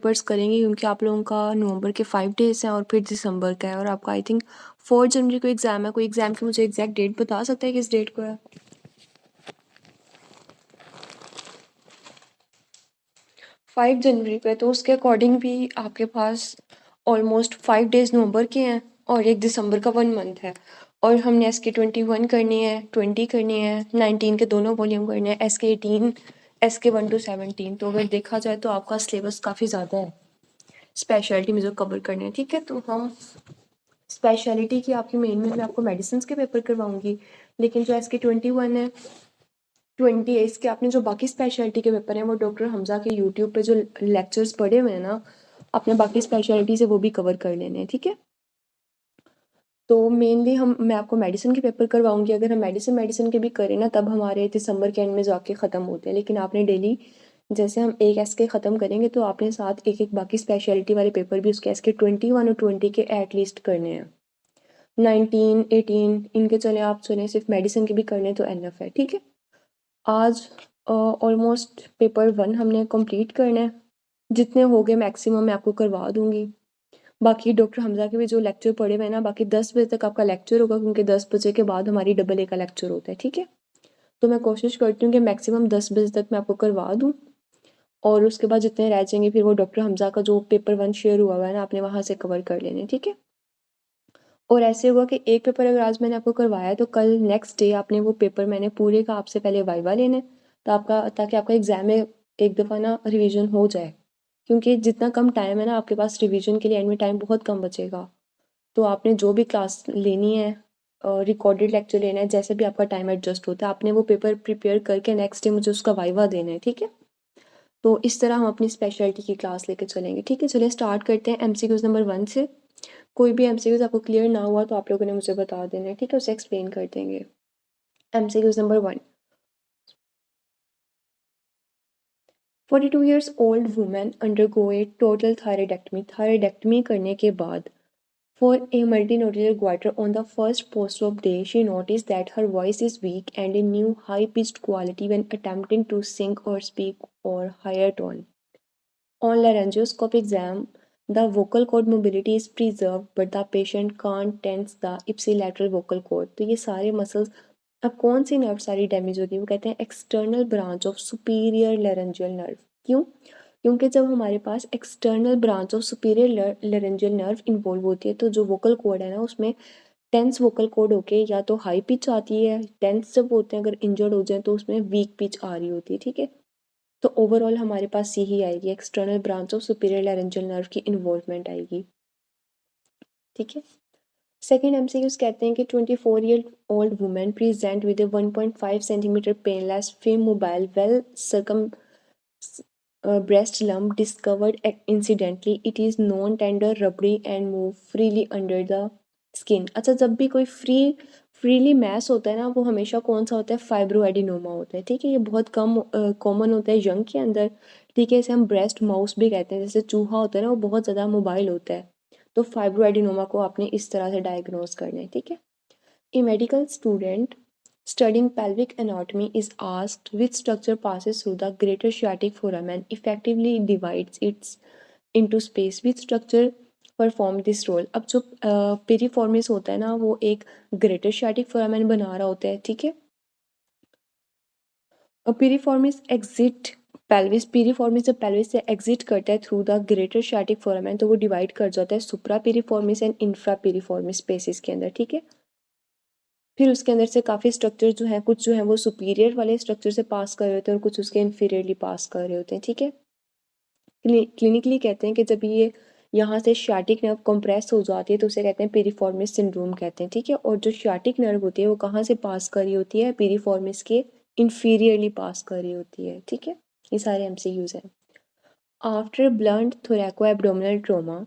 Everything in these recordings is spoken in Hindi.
पेपर्स करेंगे क्योंकि आप लोगों का नवंबर के 5 डेज हैं और फिर दिसंबर का है और आपका आई थिंक 4 जनवरी को एग्ज़ाम है। कोई एग्ज़ाम की मुझे एग्जैक्ट डेट बता सकता है किस डेट को है? 5 जनवरी को है, तो उसके अकॉर्डिंग भी आपके पास ऑलमोस्ट 5 डेज नवंबर के हैं और 1 दिसंबर का 1 मंथ है। और हमने एस के 21 करनी है, 20 करनी है, 19 के दोनों वॉल्यूम करने हैं, एस के 18, एस के 1 to 17। तो अगर देखा जाए तो आपका सिलेबस काफ़ी ज़्यादा है स्पेशलिटी में जो कवर करने हैं। ठीक है, तो हम स्पेशलिटी की आपकी मेन में मैं आपको मेडिसिन के पेपर करवाऊंगी, लेकिन जो एस के 21 है, 20 है, इसके आपने जो बाकी स्पेशलिटी के पेपर हैं वो डॉक्टर हमजा के यूट्यूब पे जो लेक्चर्स पढ़े हुए हैं ना, आपने बाकी स्पेशलिटी से वो भी कवर कर लेने हैं। ठीक है, तो मेनली मैं आपको मेडिसिन के पेपर करवाऊंगी। अगर हम मेडिसिन के भी करें ना, तब हमारे दिसंबर के एंड में जाके ख़त्म होते हैं, लेकिन आपने डेली जैसे हम एक एस के ख़त्म करेंगे तो आपने साथ एक एक बाकी स्पेशलिटी वाले पेपर भी उसके एस के 21 और 20 के एटलीस्ट करने हैं। 19, 18 इनके चले आप चलें, सिर्फ मेडिसिन के भी करने तो एनफ है। ठीक है, आज ऑलमोस्ट पेपर 1 हमने कंप्लीट करना है। जितने हो गए मैक्सिमम मैं आपको करवा दूंगी। बाकी डॉक्टर हमजा के भी जो लेक्चर पढ़े हुए हैं ना, बाकी 10 बजे तक आपका लेक्चर होगा, क्योंकि 10 बजे के बाद हमारी डबल ए का लेक्चर होता है। ठीक है, तो मैं कोशिश करती हूँ कि मैक्सिमम 10 बजे तक मैं आपको करवा दूँ, और उसके बाद जितने रह जाएंगे फिर वो डॉक्टर हमजा का जो पेपर 1 शेयर हुआ है ना, आपने वहाँ से कवर कर लेने। ठीक है, और ऐसे हुआ कि एक पेपर अगर आज मैंने आपको करवाया तो कल नेक्स्ट डे आपने वो पेपर मैंने पूरे का आपसे पहले वाइवा लेने, तो ताकि आपका एग्जाम में एक दफ़ा ना रिवीजन हो जाए, क्योंकि जितना कम टाइम है ना आपके पास रिवीजन के लिए, एंड में टाइम बहुत कम बचेगा। तो आपने जो भी क्लास लेनी है, रिकॉर्डेड लेक्चर लेना है, जैसे भी आपका टाइम एडजस्ट होता है, आपने वो पेपर प्रिपेयर करके नेक्स्ट डे मुझे उसका वाइवा देना है। ठीक है, तो इस तरह हम अपनी स्पेशलिटी की क्लास लेके चलेंगे। ठीक है, चलिए स्टार्ट करते हैं MCQs नंबर 1 से। कोई भी MCQs आपको क्लियर ना हुआ तो आप लोगों ने मुझे बता देना है। ठीक है, उसे एक्सप्लेन कर देंगे। MCQs number 1, 42 years old woman undergo a total thyroidectomy। Thyroidectomy करने के बाद for a multinodular goiter on the first post-op day, she noticed that her voice is weak and a new high-pitched quality when attempting to sing or speak or higher tone. On laryngoscope exam, the vocal cord mobility is preserved, but the patient can't tense the ipsilateral vocal cord। तो ये सारे मसल्स, अब कौन सी नर्व सारी डैमेज होगी? वो कहते हैं external branch of superior laryngeal nerve. क्यों? क्योंकि जब हमारे पास external branch of superior laryngeal nerve involve होती है, तो जो वोकल कॉर्ड है ना, उसमें टेंस वोकल कॉर्ड होके या तो हाई पिच आती है, टेंस जब होते हैं अगर इंजर्ड हो जाए तो उसमें वीक पिच आ रही होती है। ठीक है, तो ओवरऑल हमारे पास यही आएगी, external branch of superior laryngeal nerve की इन्वॉल्वमेंट आएगी। ठीक है, सेकेंड MCQs कहते हैं कि 24 year old women present with A 1.5 centimetre painless fame mobile well circum breast lump discovered incidentally। It is non tender, rubbery and move freely under the skin। अच्छा, जब भी कोई फ्रीली मैस होता है ना, वो हमेशा कौन सा होता है? फाइब्रोएडिनोमा होता है। ठीक है, ये बहुत कम कॉमन होता है यंग के अंदर। ठीक है, इसे हम ब्रेस्ट माउस भी कहते हैं। जैसे चूहा होता है ना, वो बहुत ज़्यादा मोबाइल होता है, तो फाइब्रोएडिनोमा को आपने इस तरह से डायग्नोज करना है। ठीक है, a medical student studying pelvic anatomy is asked which structure passes through the greater sciatic foramen and effectively divides it into space। Which structure perform this role? अब जो पेरिफॉर्मिस होता है ना, वो एक ग्रेटर sciatic foramen बना रहा होता है। ठीक है, पेरिफॉर्मिस एग्जिट पेल्विस, पेरिफॉर्मिस जब पेल्विस से एग्जिट करता है through the greater sciatic foramen, तो वो डिवाइड कर जाता है suprapiriformis and infrapiriformis spaces के अंदर। ठीक है, फिर उसके अंदर से काफ़ी स्ट्रक्चर जो हैं, कुछ जो हैं वो सुपीरियर वाले स्ट्रक्चर से पास कर रहे होते हैं और कुछ उसके इन्फीरियरली पास कर रहे होते हैं। ठीक है, क्लिनिकली कहते हैं कि जब ये यहाँ से शाटिक नर्व कंप्रेस हो जाती है तो उसे कहते हैं पेरिफॉर्मिस सिंड्रोम कहते हैं। ठीक है, और जो शाटिक नर्व होती है वो कहाँ से पास कर रही होती है? पेरिफॉर्मिस के इन्फीरियरली पास कर रही होती है। ठीक है, ये सारे MCQs हैं। After blunt thoracoabdominal trauma,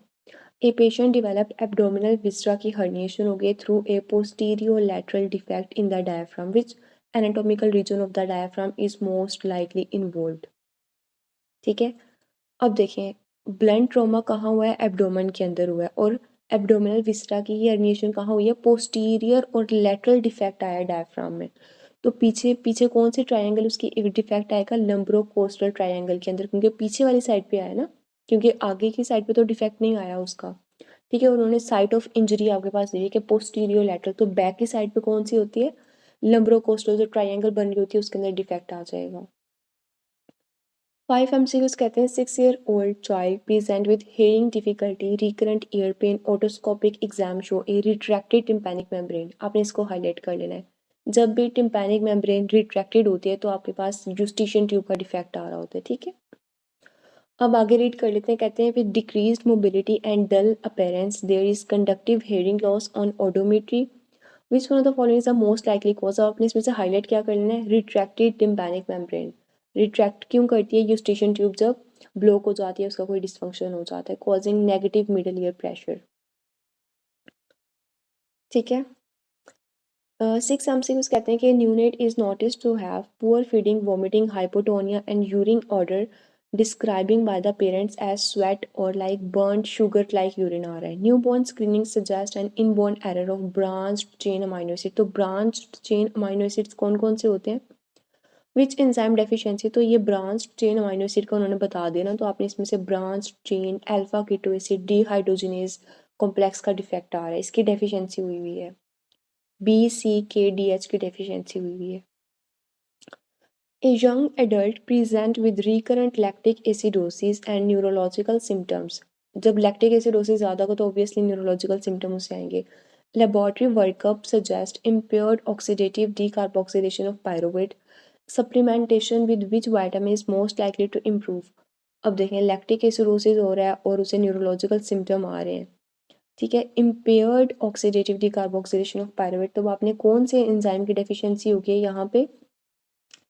a patient developed abdominal viscera की हर्निएशन हो गई through a posterolateral defect in the diaphragm. Which anatomical region of the diaphragm is most likely involved. ठीक है, अब देखें, ब्लंट ट्रॉमा कहाँ हुआ है? एब्डोमेन के अंदर हुआ है, और एब्डोमिनल विस्टा की ही हर्निएशन कहाँ हुई है? पोस्टीरियर और लेटरल डिफेक्ट आया है डायफ्राम में। तो पीछे पीछे कौन सी ट्रायंगल उसकी एक डिफेक्ट आएगा? लंब्रोकोस्टल ट्रायंगल के अंदर, क्योंकि पीछे वाली साइड पे आया ना। क्योंकि आगे की साइड पे तो डिफेक्ट नहीं आया उसका, ठीक है। उन्होंने साइट ऑफ इंजरी आपके पास दी है कि पोस्टीरियर लैटरल, तो बैक की साइड पे कौन सी होती है, लंबरोकोस्टल, जो ट्रायंगल बन रही होती है उसके अंदर डिफेक्ट आ जाएगा। 5 MCQs कहते हैं 6 year old child present with hearing difficulty, recurrent ear pain, otoscopic exam show a retracted tympanic membrane। आपने इसको हाईलाइट कर लेना है। जब भी टिम्पैनिक मेम्ब्रेन रिट्रैक्टेड होती है तो आपके पास यूस्टिशियन ट्यूब का डिफेक्ट आ रहा होता है, ठीक है। अब आगे रीड कर लेते हैं। कहते हैं with decreased mobility and dull appearance there is conductive hearing loss on audiometry, which one of the following is the most likely cause. आपने इसमें से हाईलाइट क्या कर लेना है, रिट्रैक्टेड टिम्पैनिक मेम्ब्रेन। रिट्रैक्ट क्यों करती है यूस्टेशन ट्यूब, जब ब्लॉक हो जाती है, उसका कोई डिस्फंक्शन हो जाता है, causing negative middle ear pressure, ठीक है। 6 MCQs कहते हैं कि neonate is notice to have poor feeding, vomiting, hypotonia and urine odour describing by the parents as sweet और like burned sugar like urine आ रहा है। Newborn screening suggest an inborn error of branched chain amino acid. तो ब्रांच्ड चेन अमाइनो एसिड्स कौन कौन से होते हैं, विच एंजाइम डेफिशिएंसी, तो ये ब्रांच चेन अमाइनो एसिड का उन्होंने बता दिया ना, तो आपने इसमें से branch chain alpha keto acid dehydrogenase complex का डिफेक्ट आ रहा है, इसकी डेफिशिएंसी हुई हुई है। BCKDH की डेफिशिएंसी हुई हुई है। A young adult present with recurrent lactic acidosis and neurological symptoms। जब लैक्टिक एसिडोसिस ज़्यादा हो तो ऑब्वियसली न्यूरोलॉजिकल सिम्टम उससे आएंगे। Laboratory workup suggest impaired oxidative decarboxylation of pyruvate, supplementation with which vitamin is most likely to improve. अब देखें लैक्टिक एसिडोसिस हो रहा है और उसे न्यूरोलॉजिकल सिम्टम आ रहे हैं, ठीक है। Impaired oxidative decarboxylation of pyruvate, तो आपने कौन से एंजाइम की डेफिशिएंसी होगी यहाँ पे,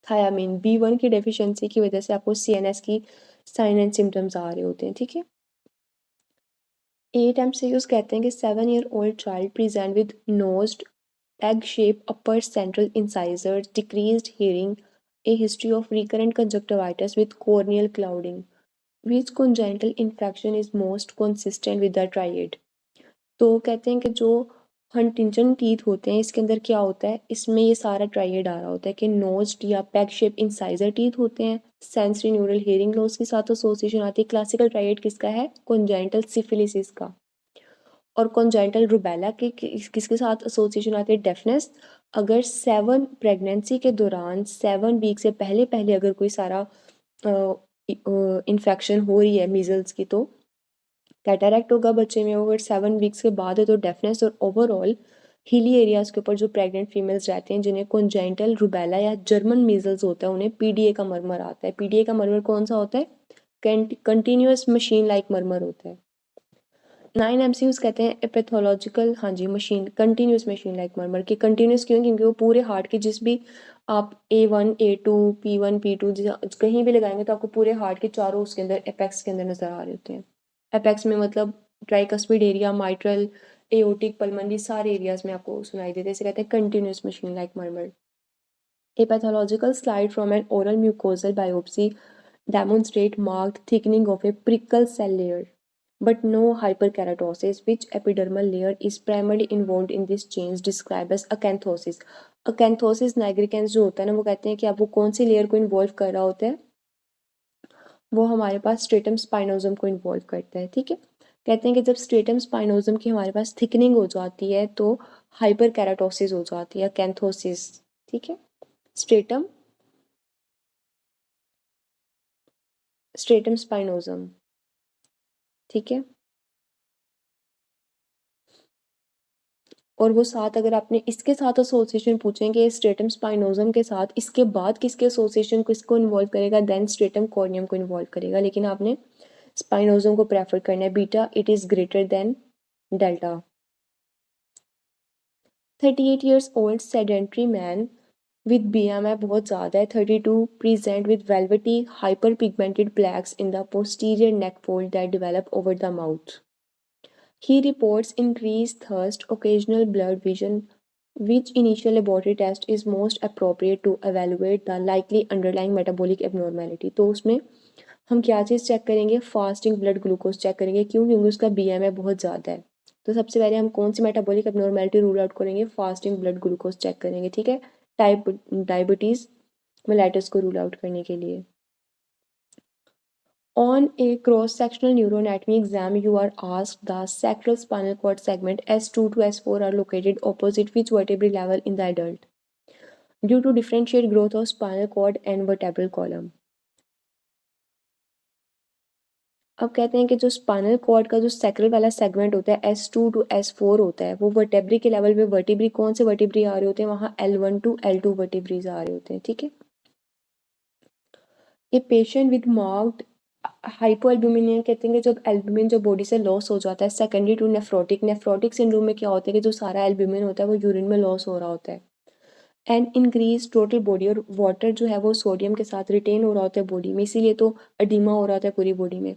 थायामीन B1 की डेफिशिएंसी की वजह से आपको CNS की साइन एंड सिम्टम्स आ रहे होते हैं, ठीक है। 8 MCQs कहते हैं कि 7 year old child present with nosed egg shape upper central incisors, decreased hearing, a history of recurrent conjunctivitis with corneal clouding, which congenital infection is most consistent with the triad। तो कहते हैं कि जो हंटिंजन टीथ होते हैं इसके अंदर क्या होता है, इसमें ये सारा ट्राइड आ रहा होता है कि नोज्ड या पैग शेप इंसाइजर टीथ होते हैं, सेंसरी न्यूरल हेयरिंग लॉस के साथ एसोसिएशन आती है। क्लासिकल ट्राइड किसका है, कॉन्जेनिटल सिफिलिसिस का। और कॉन्जेनिटल रूबेला के किसके साथ एसोसिएशन आती है, डेफनेस। अगर 7 प्रेगनेंसी के दौरान 7 वीक से पहले पहले अगर कोई सारा इन्फेक्शन हो रही है मीजल्स की, तो कैटरैक्ट होगा बच्चे में। अगर 7 वीक्स के बाद है तो डेफनेस। और ओवरऑल हिली एरियाज़ के ऊपर जो प्रेग्नेंट फीमेल्स रहते हैं जिन्हें कॉन्जेनिटल रूबेला या जर्मन मीजल्स होता है, उन्हें PDA का मरमर आता है। PDA का मरमर कौन सा होता है, कंटिन्यूस मशीन लाइक मरमर होता है। 9 MCQs कहते हैं पैथोलॉजिकल, हाँ जी, मशीन कंटिन्यूस मशीन लाइक मरमर की। कंटिन्यूस क्यों, क्योंकि वो पूरे हार्ट के जिस भी आप A1 A2 P1 P2 कहीं भी लगाएंगे तो आपको पूरे हार्ट के चारों उसके अंदर एपेक्स के अंदर नजर आ रहे होते हैं। एपेक्स में मतलब tricuspid area, mitral, aortic, pulmonary, सारे एरियाज में आपको सुनाई देते हैं। इसे कहते हैं continuous machine like murmur. A pathological slide from an oral mucosal biopsy demonstrate marked thickening of a prickle cell layer, but no hyperkeratosis, which epidermal layer is primarily involved in this change described as acanthosis। acanthosis nigricans जो होता है ना, वो कहते हैं कि अब वो कौन सी लेयर को इन्वॉल्व कर रहा होता है, वो हमारे पास स्ट्रेटम स्पाइनोजम को इन्वॉल्व करता है, ठीक है। कहते हैं कि जब स्ट्रेटम स्पाइनोजम की हमारे पास थिकनिंग हो जाती है तो हाइपर कैराटोसिस हो जाती है, कैंथोसिस, ठीक है। स्ट्रेटम स्ट्रेटम स्पाइनोजम, ठीक है। और वो साथ अगर आपने इसके साथ एसोसिएशन पूछेंगे स्ट्रेटम स्पाइनोजम के साथ, इसके बाद किसके एसोसिएशन किसको इन्वॉल्व करेगा, देन स्ट्रेटम कॉर्नियम को इन्वॉल्व करेगा। लेकिन आपने स्पाइनोजम को प्रेफर करना है, beta it is greater than delta. 38 years old sedentary man with BMI बहुत ज़्यादा है 32, present with velvety hyperpigmented plaques in the posterior neck fold that develop over the mouth. He reports increased thirst, occasional blurred vision. Which initial laboratory test is most appropriate to evaluate the likely underlying metabolic abnormality? तो उसमें हम क्या चीज़ चेक करेंगे, फास्टिंग ब्लड ग्लूकोज चेक करेंगे। क्यों, क्योंकि उसका BMI बहुत ज़्यादा है। तो सबसे पहले हम कौन सी मेटाबॉलिक एबनॉर्मेलिटी रूल आउट करेंगे, फास्टिंग ब्लड ग्लूकोज चेक करेंगे, ठीक है। टाइप डायबिटीज़ मेलाइटस को रूल आउट करने के लिए। On a cross-sectional neuroanatomy exam, you are asked the sacral spinal cord segment S2 to S4 are located opposite which vertebrae level in the adult due to differentiate growth of spinal cord and vertebral column. अब कहते हैं कि जो स्पाइनल कॉर्ड का जो सैक्रल वाला सेगमेंट होता है S2 टू S4 होता है, वो वर्टेब्री के लेवल पे वर्टेब्री कौन से वर्टेब्री आ रहे होते हैं, वहाँ L1 टू L2 वर्टेब्रीज आ रहे होते हैं, ठीक है। ए पेशेंट विद मार्क्ड हाइपोएल्ब्यूमिनिया कहते हैं कि जब एल्ब्यूमिन जो बॉडी से लॉस हो जाता है सेकेंडरी टू नेफ्रोटिक सिंड्रोम में क्या होता है कि जो सारा एल्ब्यूमिन होता है वो यूरिन में लॉस हो रहा होता है एंड इंक्रीज टोटल बॉडी, और वाटर जो है वो सोडियम के साथ रिटेन हो रहा होता है बॉडी में, इसीलिए तो एडिमा हो रहा होता है पूरी बॉडी में।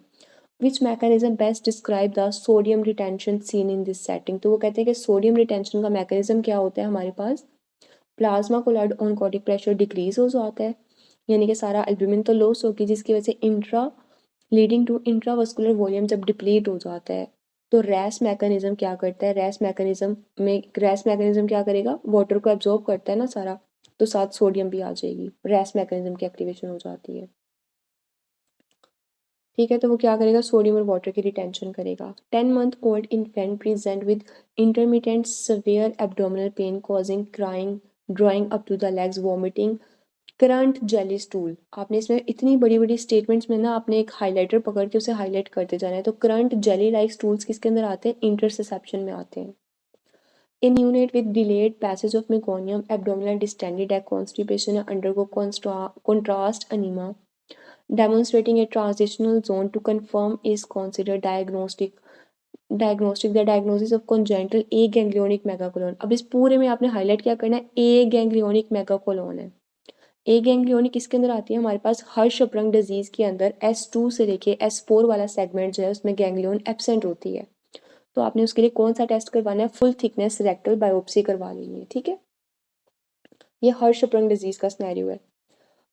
Which mechanism best describe the sodium retention seen in this setting, तो वो कहते हैं कि सोडियम रिटेंशन का मैकेनिज्म क्या होता है हमारे पास, plasma colloid oncotic pressure decrease हो जाता है, यानी कि सारा एल्ब्यूमिन तो लॉस होगी जिसकी वजह से लीडिंग टू इंट्रावस्कुलर वॉल्यूम जब डिप्लीट हो जाता है तो रैस मैकेनिज्म क्या करता है, रैस मैकेनिज्म क्या करेगा, वाटर को एब्जॉर्ब करता है ना सारा, तो साथ सोडियम भी आ जाएगी, रैस मैकेनिज्म की एक्टिवेशन हो जाती है, ठीक है। तो वो क्या करेगा, सोडियम और वाटर की रिटेंशन करेगा। 10 month old infant present with intermittent severe abdominal pain causing crying drawing up to the legs vomiting currant jelly stool. आपने इसमें इतनी बड़ी बड़ी स्टेटमेंट्स में ना आपने एक हाईलाइटर पकड़ के उसे हाईलाइट करते जाना है। तो करंट जेली लाइक स्टूल्स किसके अंदर आते हैं, इंटरसेप्शन में आते हैं। In unit with delayed passage of meconium abdominal distended है कॉन्स्टिपेशन या undergo contrast enema demonstrating a transitional zone to confirm is considered diagnostic the diagnosis of congenital aganglionic megacolon। अब इस पूरे में आपने हाईलाइट क्या करना है, aganglionic megacolon है। aganglionic किसके अंदर आती है, हमारे पास हर्षपरंग डिजीज के अंदर S2 से लेके S4 वाला सेगमेंट जो है उसमें गैंग्लियन एब्सेंट होती है। तो आपने उसके लिए कौन सा टेस्ट करवाना है, फुल थिकनेस रेक्टल बायोप्सी करवा लेनी है, ठीक है। ये हर्षपरंग डिजीज का सिनेरियो है।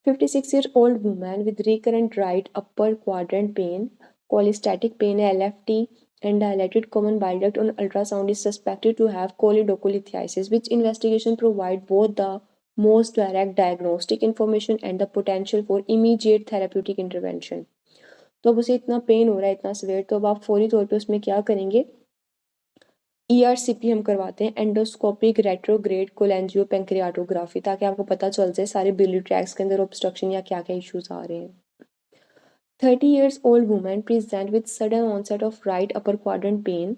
56-year-old woman with recurrent right upper quadrant pain, cholestatic pain LFT, and dilated common bile duct on ultrasound is suspected to have choledocholithiasis. Which investigation provide both the most direct diagnostic information and the potential for immediate therapeutic intervention? तो अब उसे इतना पेन हो रहा है, इतना सवेयर, तो अब आप फौरी तौर पे उसमें क्या करेंगे, ERCP हम करवाते हैं, एंडोस्कोपिक रेट्रोग्रेड कोलेंजियो पेंक्रियाटोग्राफी, ताकि आपको पता चल जाए सारे बिलियरी ट्रैक्स के अंदर ऑब्स्ट्रक्शन या क्या क्या इश्यूज आ रहे हैं। 30 years old woman present with sudden onset of right upper quadrant pain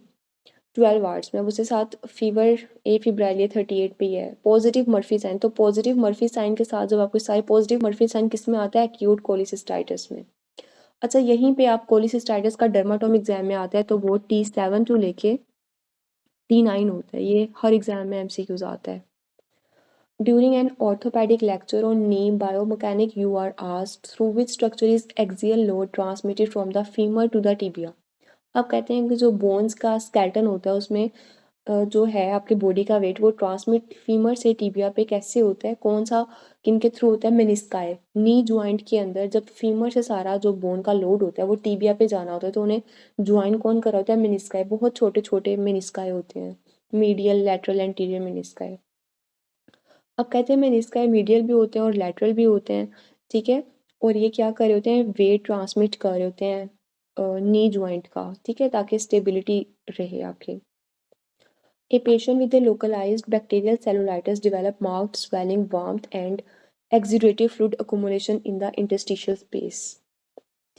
12 hours में, उसके साथ फीवर ए फिब्राइलिया 38 पे है, पॉजिटिव मर्फी साइन। तो पॉजिटिव मर्फी साइन के साथ जब आपको सारे पॉजिटिव मर्फी साइन किस में आता है, एक्यूट कोलिसिस्टाइटिस में। अच्छा, यहीं पे आप कोलिसिस्टाइटिस का डर्माटोम एग्जाम में आता है, तो वो T7 टू लेके T9 होता है, ये हर एग्जाम में MCQs आता है। During an orthopedic lecture on knee biomechanics, you are asked through which structure is axial load transmitted from the femur to the tibia। अब कहते हैं कि जो बोन्स का स्केलेटन होता है उसमें जो है आपके बॉडी का वेट वो ट्रांसमिट फीमर से टीबिया पे कैसे होता है, कौन सा किन के थ्रू होता है, मेनिस्काई। नी ज्वाइंट के अंदर जब फीमर से सारा जो बोन का लोड होता है वो टीबिया पे जाना होता है, तो उन्हें ज्वाइन कौन कर रहा होता है, मेनिस्काई। बहुत छोटे छोटे मेनिस्काई होते हैं, मीडियल लैटरल एंटीरियर मेनिस्काई। अब कहते हैं मेनिस्काई मीडियल भी होते हैं और लैटरल भी होते हैं, ठीक है। और ये क्या कर रहे होते हैं, वेट ट्रांसमिट कर रहे होते हैं नी ज्वाइंट का, ठीक है, ताकि स्टेबिलिटी रहे आपकी। A patient with a localized bacterial cellulitis develop marked swelling, warmth and exudative fluid accumulation in the interstitial space।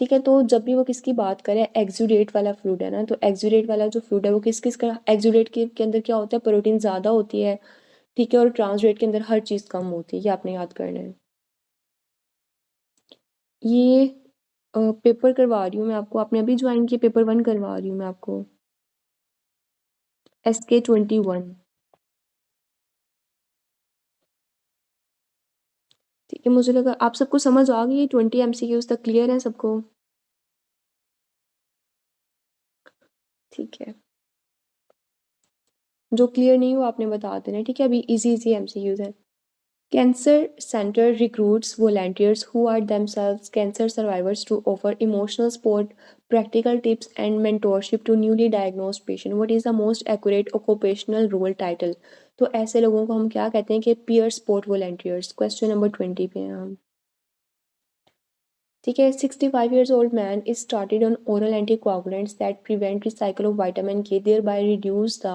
ठीक है, तो जब भी वो किसकी बात करें, एक्सुडेट वाला फ्लूइड है ना, तो एक्सुडेट वाला जो फ्लूइड है वो किस किस का, एक्सुडेट के अंदर क्या होता है, प्रोटीन ज़्यादा होती है, ठीक है, और ट्रांसुडेट के अंदर हर चीज़ कम होती है, ये आपने याद करना है। ये पेपर करवा रही हूँ मैं आपको, आपने अभी ज्वाइन किया, पेपर 1 करवा रही हूँ मैं आपको, SK21, ठीक है। मुझे लगा आप सबको समझ आ गई, 20 MCQs तक क्लियर है सबको, ठीक है। जो क्लियर नहीं हुआ आपने बता देना, ठीक है। अभी इजी MCQs है। Cancer centre recruits volunteers who are themselves cancer survivors to offer emotional support, practical tips and mentorship to newly diagnosed patient. What is the most accurate occupational role title, तो ऐसे लोगों को हम क्या कहते हैं कि peer support volunteers. Question number 20 पे हैं हम। ठीक है। 65 years old man is started on oral anticoagulants that prevent recycle of vitamin K, thereby reduce the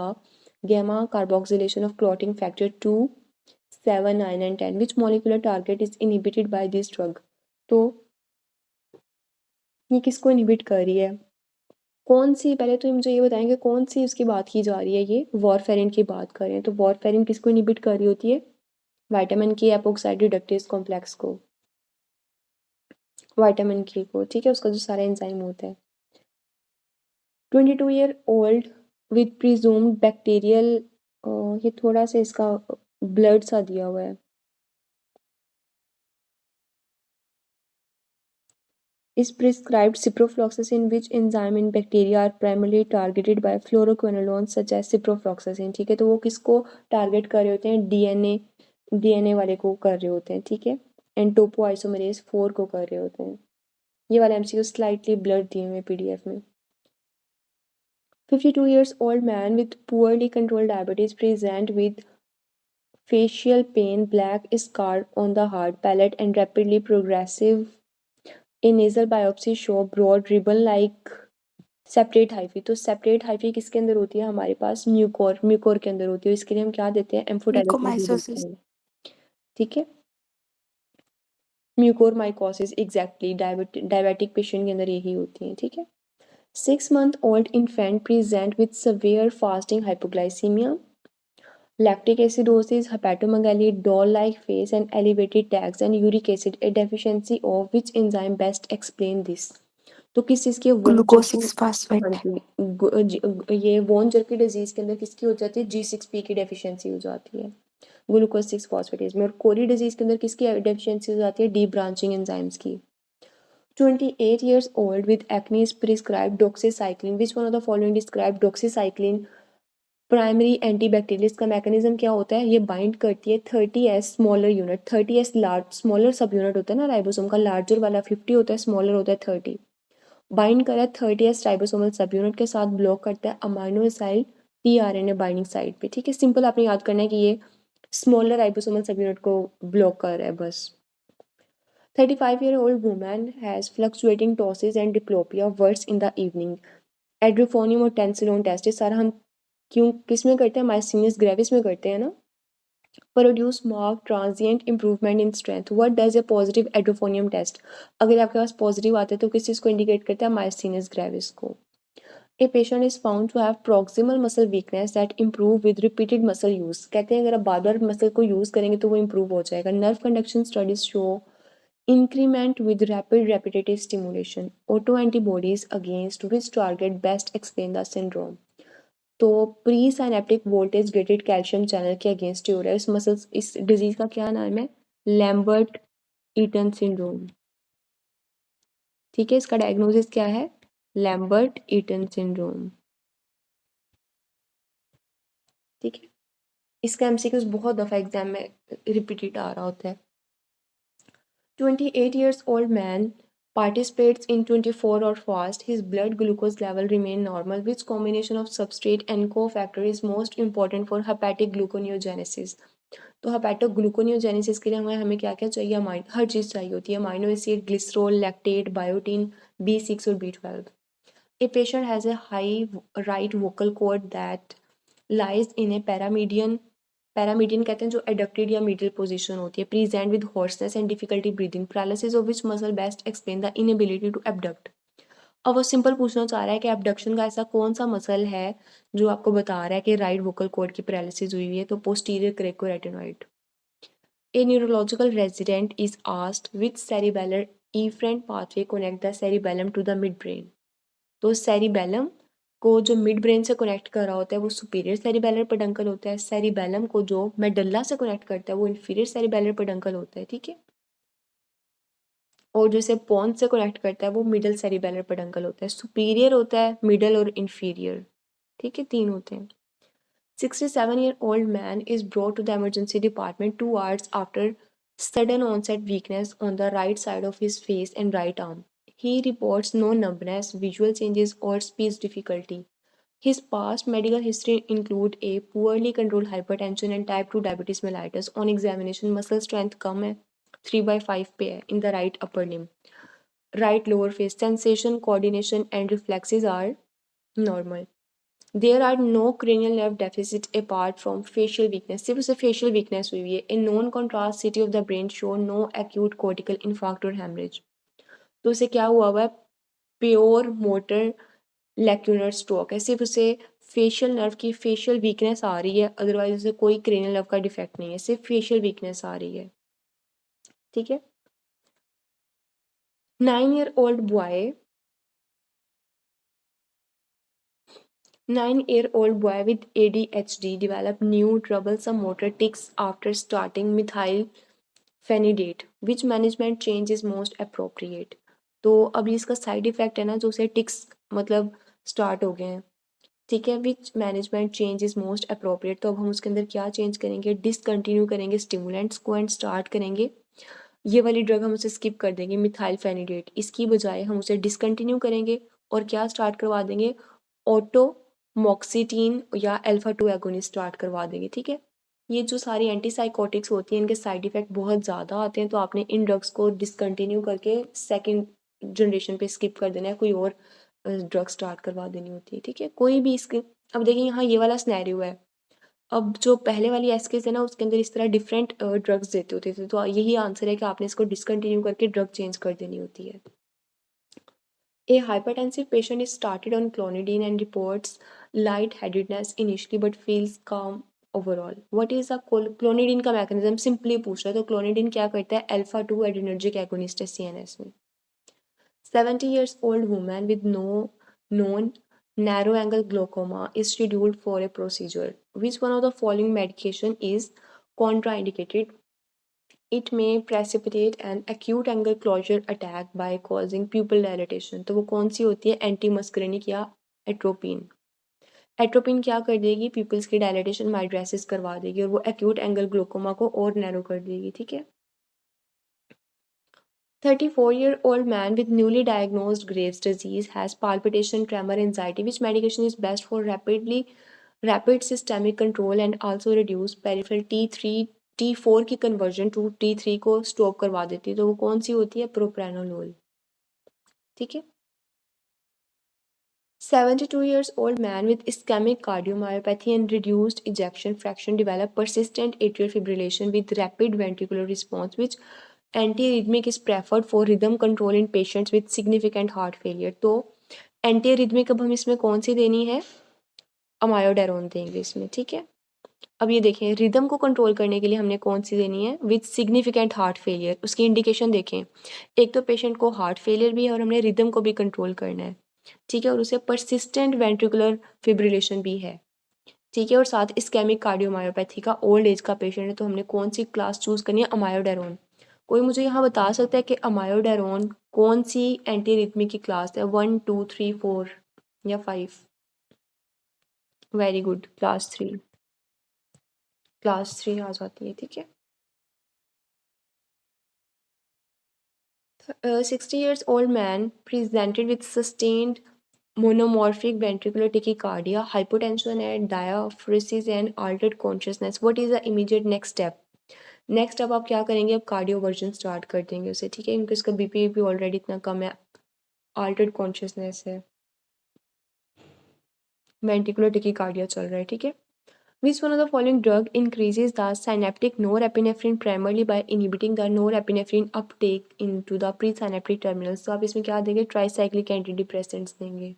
gamma carboxylation of clotting factor 2, 7, 9 and 10. Which molecular target is inhibited by this drug? तो ये किसको इनहिबिट कर रही है? कौन सी, पहले तो मुझे ये बताएंगे कौन सी उसकी बात की जा रही है? ये वॉरफेरिन की बात कर रहे हैं। तो वॉरफेरिन किसको इनहिबिट कर रही होती है? विटामिन के एपोक्साइड रिडक्टेज कॉम्प्लेक्स को, विटामिन के को। ठीक है, उसका जो सारा एंजाइम होता है। 22-year-old विद प्रिज्यूम्ड बैक्टीरियल, ये थोड़ा सा इसका ब्लड सा दिया हुआ है। is prescribed ciprofloxacin, which enzyme in bacteria are primarily targeted by fluoroquinolones such as ciprofloxacin। ठीक है, तो वो किसको टारगेट कर रहे होते हैं? डीएनए वाले को कर रहे होते हैं। ठीक है, एंड टोपोआइसोमेरेज 4 को कर रहे होते हैं। ये वाले एमसीक्यू स्लाइटली ब्लर दिए हुए पीडीएफ में। 52 years old man with poorly controlled diabetes present with facial pain, black scar on the hard palate and rapidly progressive A nasal biopsy show broad ribbon like separate hyphae. तो सेपरेट हाइफी किसके अंदर होती है? हमारे पास म्यूकोर के अंदर होती है। इसके लिए हम क्या देते हैं? एम्फोटेरेसिन देते हैं। ठीक है, Mucor mycosis, exactly diabetic patient के अंदर यही होती है। ठीक है। 6 month old infant present with severe fasting hypoglycemia, lactic acidosis, hepatomegaly, doll-like face and elevated tags and uric acid, a deficiency of which enzyme best explain this? तो किस चीज़ की? Glucose 6 phosphate. हाँ जी, ये वॉन जर्की डिजीज के अंदर किसकी हो जाती है? G6P की डेफिशिएंसी हो जाती है ग्लूकोज 6 फॉस्फेटेज में। और कोरी डिजीज के अंदर किसकी डेफिशिएंसी हो जाती है? डी ब्रांचिंग एंजाइम्स की। 28 years old with acne is prescribed doxycycline. Which one of the following describe doxycycline primary antibacterial? इसका मैकेनिज्म क्या होता है? ये बाइंड करती है 30S smaller unit. 30S large smaller सब यूनिट होता है ना राइबोसोम का, लार्जर वाला 50 होता है, स्मॉलर होता है 30। बाइंड करा 30S राइबोसोमल सब यूनिट के साथ, ब्लॉक करता है amino acid tRNA binding site पे। ठीक है, सिंपल आपने याद करना है कि ये स्मॉलर राइबोसोमल सब यूनिट को ब्लॉक कर रहा है बस। 35-year-old woman has fluctuating tosses and diplopia, worse in the evening. एड्रोफोनियम और टेंसिलोन टेस्ट सारा हम क्यों किस में करते हैं? माइस्थीनियस ग्रेविस में करते हैं ना। Produce mark transient improvement in strength. What does a positive edrophonium test? अगर आपके पास पॉजिटिव आते हैं तो किस चीज़ को इंडिकेट करता है? माइस्थीनियस ग्रेविस को। A patient is found to have proximal muscle weakness that improve with repeated muscle use. कहते हैं अगर आप बार बार मसल को यूज करेंगे तो वो इंप्रूव हो जाएगा। Nerve conduction studies show increment with rapid repetitive stimulation. Autoantibodies against which target best explain the syndrome. तो presynaptic voltage gated calcium channel के अगेंस्ट हो रहा है। इस डिजीज का क्या नाम है? Lambert Eaton syndrome. ठीक है, इसका डायग्नोसिस क्या है? Lambert Eaton syndrome. ठीक है, इसका एमसीक्यूज बहुत दफ़ा एग्जाम में रिपीटेड आ रहा होता है। 28 years old man participates in 24-hour fast. His blood glucose level remain normal. Which combination of substrate and cofactor is most important for hepatic gluconeogenesis? तो हेपेटोग्लूकोनियोजेनेसिस के लिए हमें क्या क्या चाहिए? हर चीज़ चाहिए होती है। Amino acid, glycerol, lactate, biotin, B6 और B12। A patient has a high right vocal cord that lies in a पैरामीडियन कहते हैं जो एडक्टेड या मिडिल पोजीशन होती है। Present with hoarseness and difficulty breathing. Paralysis of which muscle best explain the inability to abduct. अब वो सिंपल पूछना चाह रहा है कि एबडक्शन का ऐसा कौन सा मसल है जो आपको बता रहा है कि राइट वोकल कॉर्ड की पैरालिसिस हुई हुई है? तो posterior क्रेकोरेटिनॉइड। A neurological resident is asked which cerebellar efferent pathway connect the cerebellum to the midbrain। तो सेरिबेलम को जो मिड ब्रेन से कनेक्ट कर रहा होता है वो सुपीरियर सेरिबेलर पेडंकल होता है। सेरिबेलम को जो मेडल्ला से कनेक्ट करता है वो इंफीरियर सेरिबेलर पेडंकल होता है। ठीक है, और जो इसे पॉन्स से कनेक्ट करता है वो मिडल सेरिबेलर पेडंकल होता है। सुपीरियर होता है, मिडल और इंफीरियर। ठीक है, 3 होते हैं। 67-year-old man is brought to the emergency department 2 hours after sudden onset weakness on the right side of his face and right arm. He reports no numbness, visual changes or speech difficulty. His past medical history include a poorly controlled hypertension and type 2 diabetes mellitus. On examination muscle strength कम है, 3/5 पे है in the right upper limb. right lower face. Sensation, coordination and reflexes are normal. There are no cranial nerve deficit apart from facial weakness. सिर्फ उसे facial weakness हुई है. In non-contrast city of the brain show no acute cortical infarct or hemorrhage. तो उसे क्या हुआ है? प्योर मोटर लेक्यूलर स्ट्रोक है. सिर्फ उसे फेशियल नर्व की फेशियल वीकनेस आ रही है, अदरवाइज उसे कोई क्रेनियल नर्व का डिफेक्ट नहीं है, सिर्फ फेशियल वीकनेस आ रही है. ठीक है. 9-year-old boy 9-year-old boy with ADHD developed new troublesome motor tics after starting methylphenidate. Which management change is most appropriate? तो अभी इसका साइड इफेक्ट है ना, जो उसे टिक्स मतलब स्टार्ट हो गए हैं. ठीक है. Which management change is most appropriate. तो अब हम उसके अंदर क्या चेंज करेंगे? डिसकंटिन्यू करेंगे स्टिमुलेंट्स को एंड स्टार्ट करेंगे ये वाली ड्रग, हम उसे स्किप कर देंगे मिथाइलफेनिडेट. इसकी बजाय हम उसे डिसकंटिन्यू करेंगे और क्या स्टार्ट करवा देंगे? ऑटोमॉक्सिटीन या अल्फा 2 एगोनिस्ट स्टार्ट करवा देंगे. ठीक है. ये जो सारी एंटीसाइकोटिक्स होती हैं इनके साइड इफेक्ट बहुत ज़्यादा आते हैं, तो आपने इन ड्रग्स को डिसकंटिन्यू करके सेकेंड जनरेशन पे स्किप कर देना है, कोई और ड्रग स्टार्ट करवा देनी होती है. ठीक है. कोई भी इसके, अब देखिए यहाँ ये वाला स्नैरियो है. अब जो पहले वाली एसकेस है ना उसके अंदर इस तरह डिफरेंट ड्रग्स देते होते थे, तो यही आंसर है कि आपने इसको डिसकंटिन्यू करके ड्रग चेंज कर देनी होती है. A hypertensive patient is started on clonidine and reports lightheadedness initially but feels calm overall. What is a clonidine का मैकेनिज्म? सिंपली पूछ रहा है. तो क्लोनिडीन क्या करता है? अल्फा 2 एड्रेनर्जिक एगोनिस्ट है CNS में. 70 years old woman with no known narrow angle glaucoma is scheduled for a procedure. Which one of the following medication is contraindicated? It may precipitate an acute angle closure attack by causing pupil dilatation. तो वो कौन सी होती है? एंटी मस्करेनिक या एट्रोपिन. एट्रोपिन क्या कर देगी? पीपल्स की डायलेटेशन माइड्रेसिस करवा देगी और वो एक्यूट एंगल ग्लोकोमा को और नैरो कर देगी. ठीक है. 34-year-old man with newly diagnosed Graves' disease has palpitation, tremor, anxiety. Which medication is best for rapid systemic control and also reduce peripheral T4 की conversion to T3 को स्टॉप करवा देती है. तो वो कौन सी होती है? प्रोप्रानोलोल. ठीक है. 72 years old man with ischemic cardiomyopathy and reduced ejection fraction developed persistent atrial fibrillation with rapid ventricular response. Which antiarrhythmic is preferred for rhythm control in patients with significant heart failure? तो एंटीआरhythmic अब हम इसमें कौन सी देनी है? अमायोडेरोन देंगे इसमें. ठीक है. अब ये देखें, रिदम को कंट्रोल करने के लिए हमने कौन सी देनी है? With significant heart failure. उसकी इंडिकेशन देखें. एक तो पेशेंट को हार्ट फेलियर भी है और हमने रिदम को भी कंट्रोल करना है. ठीक है. और उसे परसिस्टेंट वेंट्रिकुलर फिब्रिलेशन भी है. ठीक है. और साथ इस्केमिक कार्डियोमायोपैथी का ओल्ड एज का पेशेंट है, तो हमने कौन सी क्लास चूज करनी है? अमायोडेरोन. कोई मुझे यहाँ बता सकता है कि अमायोडेरोन कौन सी एंटीरिथमिक की क्लास है? 1, 2, 3, 4 या 5? Very good. क्लास 3 आ जाती है. ठीक है. 60 years old man presented with sustained monomorphic ventricular tachycardia, hypotension and diaphoresis and altered consciousness. What is the immediate next step? Next अब आप क्या करेंगे? अब कार्डियो वर्जन स्टार्ट कर देंगे उसे. ठीक है. क्योंकि उसका बीपी भी ऑलरेडी इतना कम है, अल्टर्ड कॉन्शियसनेस है, वेंट्रिकुलर टेकिकार्डिया चल रहा है. ठीक है. Which one of the following drug increases the synaptic norepinephrine primarily by inhibiting the norepinephrine uptake into the presynaptic terminals? तो आप इसमें क्या देंगे? ट्राइसाइक्लिक एंटीडिप्रेसेंट्स देंगे.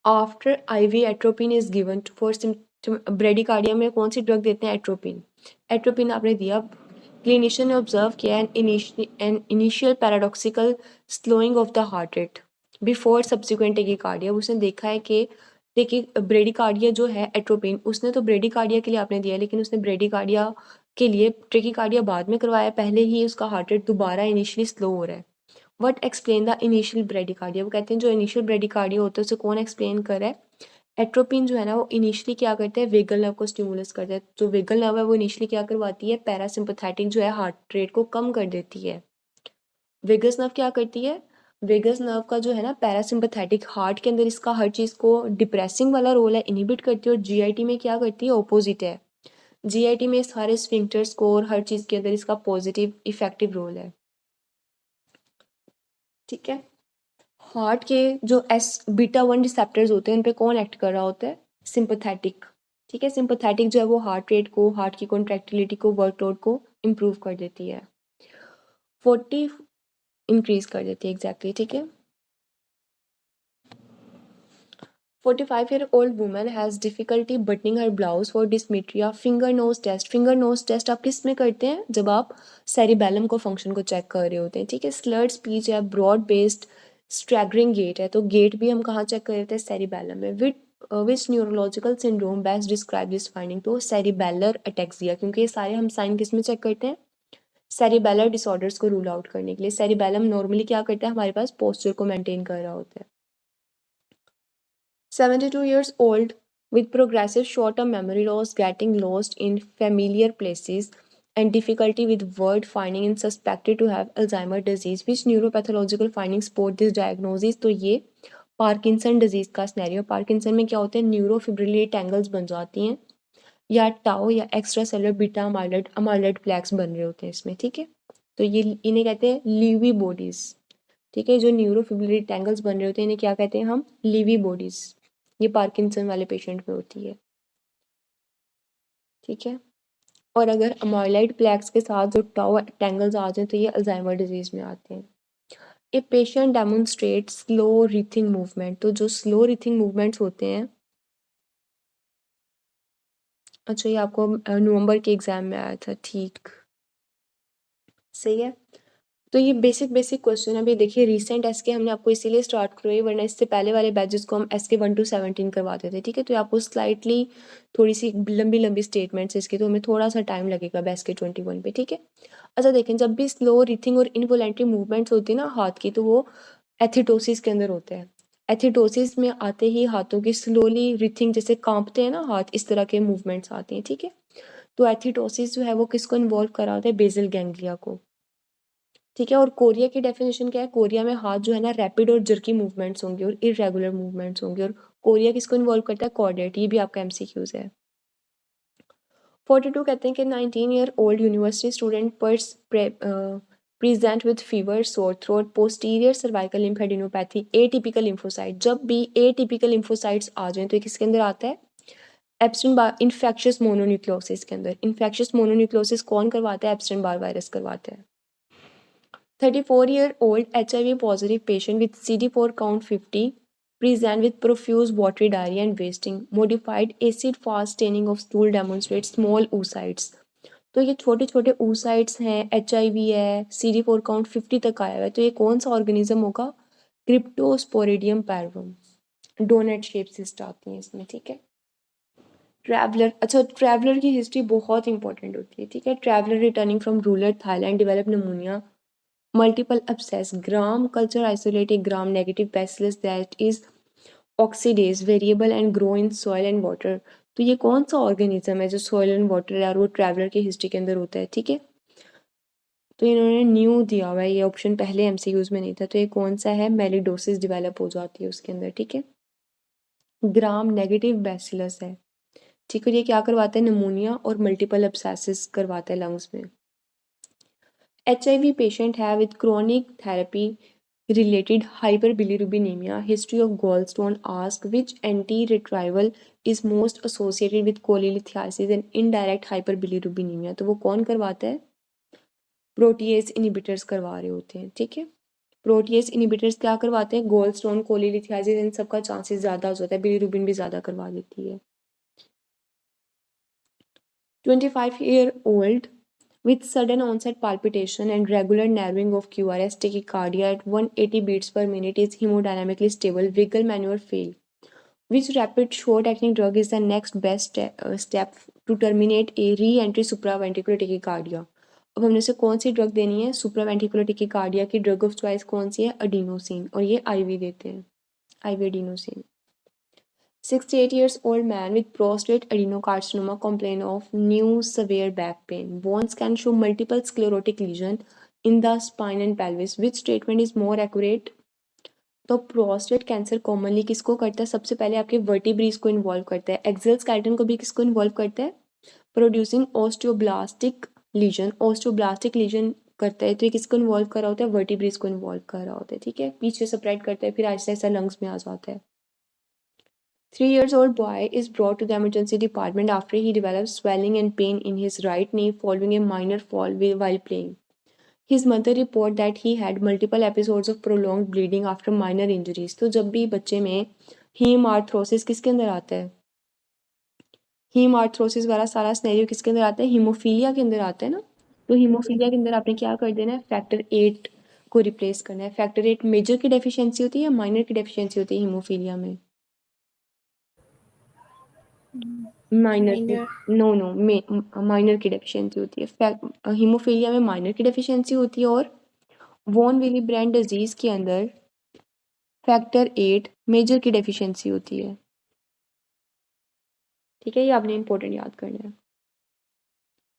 After IV atropine is given for bradycardia में कौन सी ड्रग देते हैं? एट्रोपिन. एट्रोपिन आपने दिया. क्लिनिशियन ने ऑब्जर्व किया an initial paradoxical slowing of the heart rate before subsequent tachycardia. उसने देखा है कि देखिए ब्रेडिकार्डिया जो है एट्रोपिन, उसने तो ब्रेडिकार्डिया के लिए आपने दिया, लेकिन उसने ब्रेडिकार्डिया के लिए ट्रेकिकार्डिया बाद में करवाया, पहले ही उसका हार्ट रेट दोबारा इनिशियली स्लो हो रहा है. What explain the initial bradycardia? वो कहते हैं जो इनिशियल ब्रेडिकार्डिया होता है उसे कौन एक्सप्लेन कर रहा है? एट्रोपिन जो है ना वो इनिशियली क्या करता है? वेगल नर्व को स्टिमुलस करता है. जो वेगल नर्व है वो इनिशियली क्या करवाती है? पैरासिम्पथेटिक जो है हार्ट रेट को कम कर देती है. वेगस नर्व क्या करती है? वेगस नर्व का जो है ना पैरासिम्पथेटिक, हार्ट के अंदर इसका हर चीज़ को डिप्रेसिंग वाला रोल है, इनिबिट करती है. और जीआईटी में क्या करती है? ऑपोजिट है. जीआईटी में सारे स्फिंक्टर्स को और हर चीज़ के अंदर इसका पॉजिटिव इफेक्टिव रोल है. ठीक है। हार्ट के जो एस बीटा 1 रिसेप्टर्स होते हैं उन पे कौन एक्ट कर रहा होता है? सिंपैथेटिक। ठीक है, सिंपैथेटिक जो है वो हार्ट रेट को, हार्ट की कॉन्ट्रैक्टिलिटी को, वर्कलोड को इम्प्रूव कर देती है, 40 इंक्रीज कर देती है एग्जैक्टली। ठीक है। 45-year-old woman has difficulty buttoning her blouse for dysmetria. Finger nose test. Finger nose test आप किस में करते हैं? जब आप सेरिबेलम को फंक्शन को चेक कर रहे होते हैं। ठीक है। स्लर्ड स्पीच है, ब्रॉड बेस्ड स्ट्रैगरिंग गेट है, तो गेट भी हम कहाँ चेक कर रहे थे? सेरिबेलम में। Which neurological syndrome best describe this finding? तो सेरिबेलर अटैक्सिया, क्योंकि ये सारे हम साइन किस में चेक करते हैं? सेरिबेलर डिसऑर्डर्स को रूल आउट करने के लिए। सेरिबेलम नॉर्मली क्या करता है? हमारे पास पोस्चर को मेंटेन कर रहा होता है। 72 years old with progressive short-term memory loss, getting lost in familiar places, and difficulty with word finding and suspected to have Alzheimer disease. Which neuropathological findings support this diagnosis? तो ये पार्किंसन डिजीज का स्नैरियो। पार्किंसन में क्या होते हैं? न्यूरोफिब्रिलेट एंगल्स बन जाती हैं, या टाउ या extra cellular beta amyloid plaques बन रहे होते हैं इसमें। ठीक है। तो ये इन्हें कहते हैं लीवी बॉडीज। ठीक है। जो न्यूरोफिब्रिलेट एंगल्स बन रहे होते हैं इन्हें क्या कहते हैं हम? लीवी बॉडीज। ये पार्किंसन वाले पेशेंट में होती है। ठीक है। और अगर अमाइलॉइड प्लेक्स के साथ जो टाउ टैंगल्स आ जाए तो ये अल्जाइमर डिजीज में आते हैं। A patient demonstrate slow rethinking movement. तो जो स्लो रीथिंग मूवमेंट्स होते हैं, अच्छा ये आपको नवंबर के एग्जाम में आया था। ठीक, सही है। तो ये बेसिक क्वेश्चन अभी देखिए, रिसेंट एसके हमने आपको इसीलिए स्टार्ट करवाई, वरना इससे पहले वाले बैचेस को हम एसके 1 to 17 करवाते थे। ठीक है। तो आपको स्लाइटली थोड़ी सी लंबी स्टेटमेंट्स इसके, तो हमें थोड़ा सा टाइम लगेगा एसके 21 पे। ठीक है। अच्छा देखें, जब भी स्लो रीथिंग और इनवोलेंट्री मूवमेंट्स होती है ना हाथ की, तो वो एथिटोसिस के अंदर होते हैं। एथिटोसिस में आते ही हाथों की स्लोली रीथिंग, जैसे कांपते हैं ना हाथ, इस तरह के मूवमेंट्स आते हैं। ठीक है। तो एथिटोसिस जो है वो किसको इन्वॉल्व करा होता है? बेसल गैंग्लिया को। ठीक है। और कोरिया की डेफिनेशन क्या है? कोरिया में हाथ जो है ना रैपिड और जर्की मूवमेंट्स होंगे और इरेगुलर मूवमेंट्स होंगे, और कोरिया किसको इन्वॉल्व करता है? कोऑर्डिनेट। ये भी आपका एमसीक्यूज है। 42 कहते हैं कि 19-year-old university student present with fever, sore throat, posterior cervical lymphadenopathy, atypical lymphocyte. जब भी एटिपिकल लिम्फोसाइट्स आ जाएं तो ये किसके अंदर आता है? एप्स्टेन बार इन्फेक्शियस मोनोन्यूक्लियोसिस के अंदर। इन्फेक्शियस मोनोन्यूक्लियोसिस कौन करवाता है? एप्स्टेन बार वायरस करवाता है। 34-year-old HIV positive patient with CD4 count 50, present with profuse watery diarrhea and wasting. Modified acid fast staining of stool demonstrates small oocytes. तो ये छोटे छोटे oocytes हैं, HIV है, CD4 काउंट 50 तक आया हुआ है, तो ये कौन सा ऑर्गेनिज्म होगा? क्रिप्टोस्पोरिडियम पैरवम। डोनेट शेप सिस्ट आती है इसमें। ठीक है। ट्रैवलर, अच्छा ट्रैवलर की हिस्ट्री बहुत इंपॉर्टेंट होती है। ठीक है। Traveller returning from rural Thailand develop pneumonia, multiple abscess, gram culture isolate a gram negative bacillus that is oxidase variable and grow in soil and water। तो ये कौन सा ऑर्गेनिज्म है जो सॉइल एंड वाटर है और वो ट्रैवलर की हिस्ट्री के अंदर होता है? ठीक है। तो इन्होंने न्यू दिया हुआ है, ये ऑप्शन पहले एमसीक्यूज में नहीं था। तो ये कौन सा है? मेलिडोसिस डेवलप हो जाती है उसके अंदर। ठीक है। ग्राम नेगेटिव बैसिलस है। ठीक है। ये क्या करवाता है? निमोनिया और मल्टीपल एब्सेसिस करवाता है लंग्स में। HIV patient have with chronic therapy related hyperbilirubinemia, history of gallstone, ask which antiretroviral is most associated with cholelithiasis and indirect hyperbilirubinemia। तो वो कौन करवाता है? प्रोटीएस इनिबिटर्स करवा रहे होते हैं। ठीक है। प्रोटीएस इनिबिटर्स क्या करवाते हैं? गोल्डस्टोन, कोलिलिथियासिस, इन सब का चांसेस ज़्यादा हो जाता है, बिलिरुबिन भी ज़्यादा करवा देती है। 25-year-old with sudden onset palpitation and regular narrowing of QRS, tachycardia at 180 beats per minute, is hemodynamically stable, vehicle maneuver fail. Which rapid short-acting drug is the next best step to terminate a re-entry supraventricular tachycardia? अब हमने से कौन सी ड्रग देनी है? सुप्रावेंट्रिकुलर टेकिकार्डिया की ड्रग ऑफ चॉइस कौन सी है? अडीनोसिन, और ये आईवी देते हैं, ivy अडीनोसिन। 68 years old man with prostate adenocarcinoma complain of new severe back pain. Bones can show multiple sclerotic lesion in the spine and pelvis. Which statement is more accurate? तो प्रोस्टेट कैंसर कॉमनली किसको करता है? सबसे पहले आपके वर्टिब्रीज को इन्वॉल्व करता है। एक्सेल स्केलेटन को भी किसको इन्वॉल्व करता है? Producing osteoblastic lesion. Osteoblastic lesion करता है, तो ये किसको इन्वॉल्व कर रहा होता है, वर्टिब्रेज को इन्वॉल्व कर रहा होता है, ठीक है। पीछे स्प्रेड करता है, फिर आहिस्ता आहिस्ता लंग्स में आ जाता है। 3-year-old boy is brought to the emergency department after he develops swelling and pain in his right knee following a minor fall while playing. His mother report that he had multiple episodes of prolonged bleeding after minor injuries. तो जब भी बच्चे में हीम आर्थरोसिस किसके अंदर आता है, हीम आर्थरोसिस वाला सारा स्नेरियो किसके अंदर आता है, हीमोफीलिया के अंदर आता है ना। तो हीमोफीलिया के अंदर आपने क्या कर देना है, फैक्टर 8 को रिप्लेस करना है। फैक्टर 8 मेजर की डेफिशिएंसी होती है या माइनर की डेफिशिएंसी होती है हीमोफीलिया में? माइनर की, नो माइनर की डेफिशिएंसी होती है। हीमोफीलिया में माइनर की डेफिशिएंसी होती है, और वॉन विली ब्रांड डिजीज के अंदर फैक्टर 8 मेजर की डेफिशिएंसी होती है, ठीक है। ये आपने इंपॉर्टेंट याद करना है।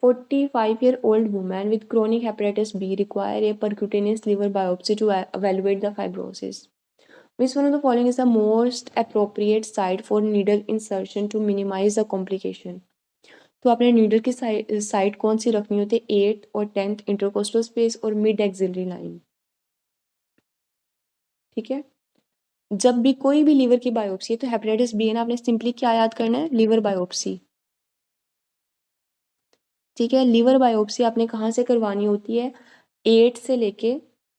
45-year-old woman with chronic hepatitis B require a percutaneous liver biopsy to evaluate the fibrosis. Which one of the following is the most appropriate site for needle insertion to minimize the complication? तो आपने नीडल की साइट कौन सी रखनी होती है, 8th और 10th इंटरकोस्टल स्पेस और मिड एक्सिलरी लाइन, ठीक है। जब भी कोई भी लीवर की बायोप्सी है तो हेपेटाइटिस बी है ना, आपने सिंपली क्या याद करना है, लीवर बायोप्सी, ठीक है। लीवर बायोप्सी आपने कहाँ से करवानी होती है, 8 से लेके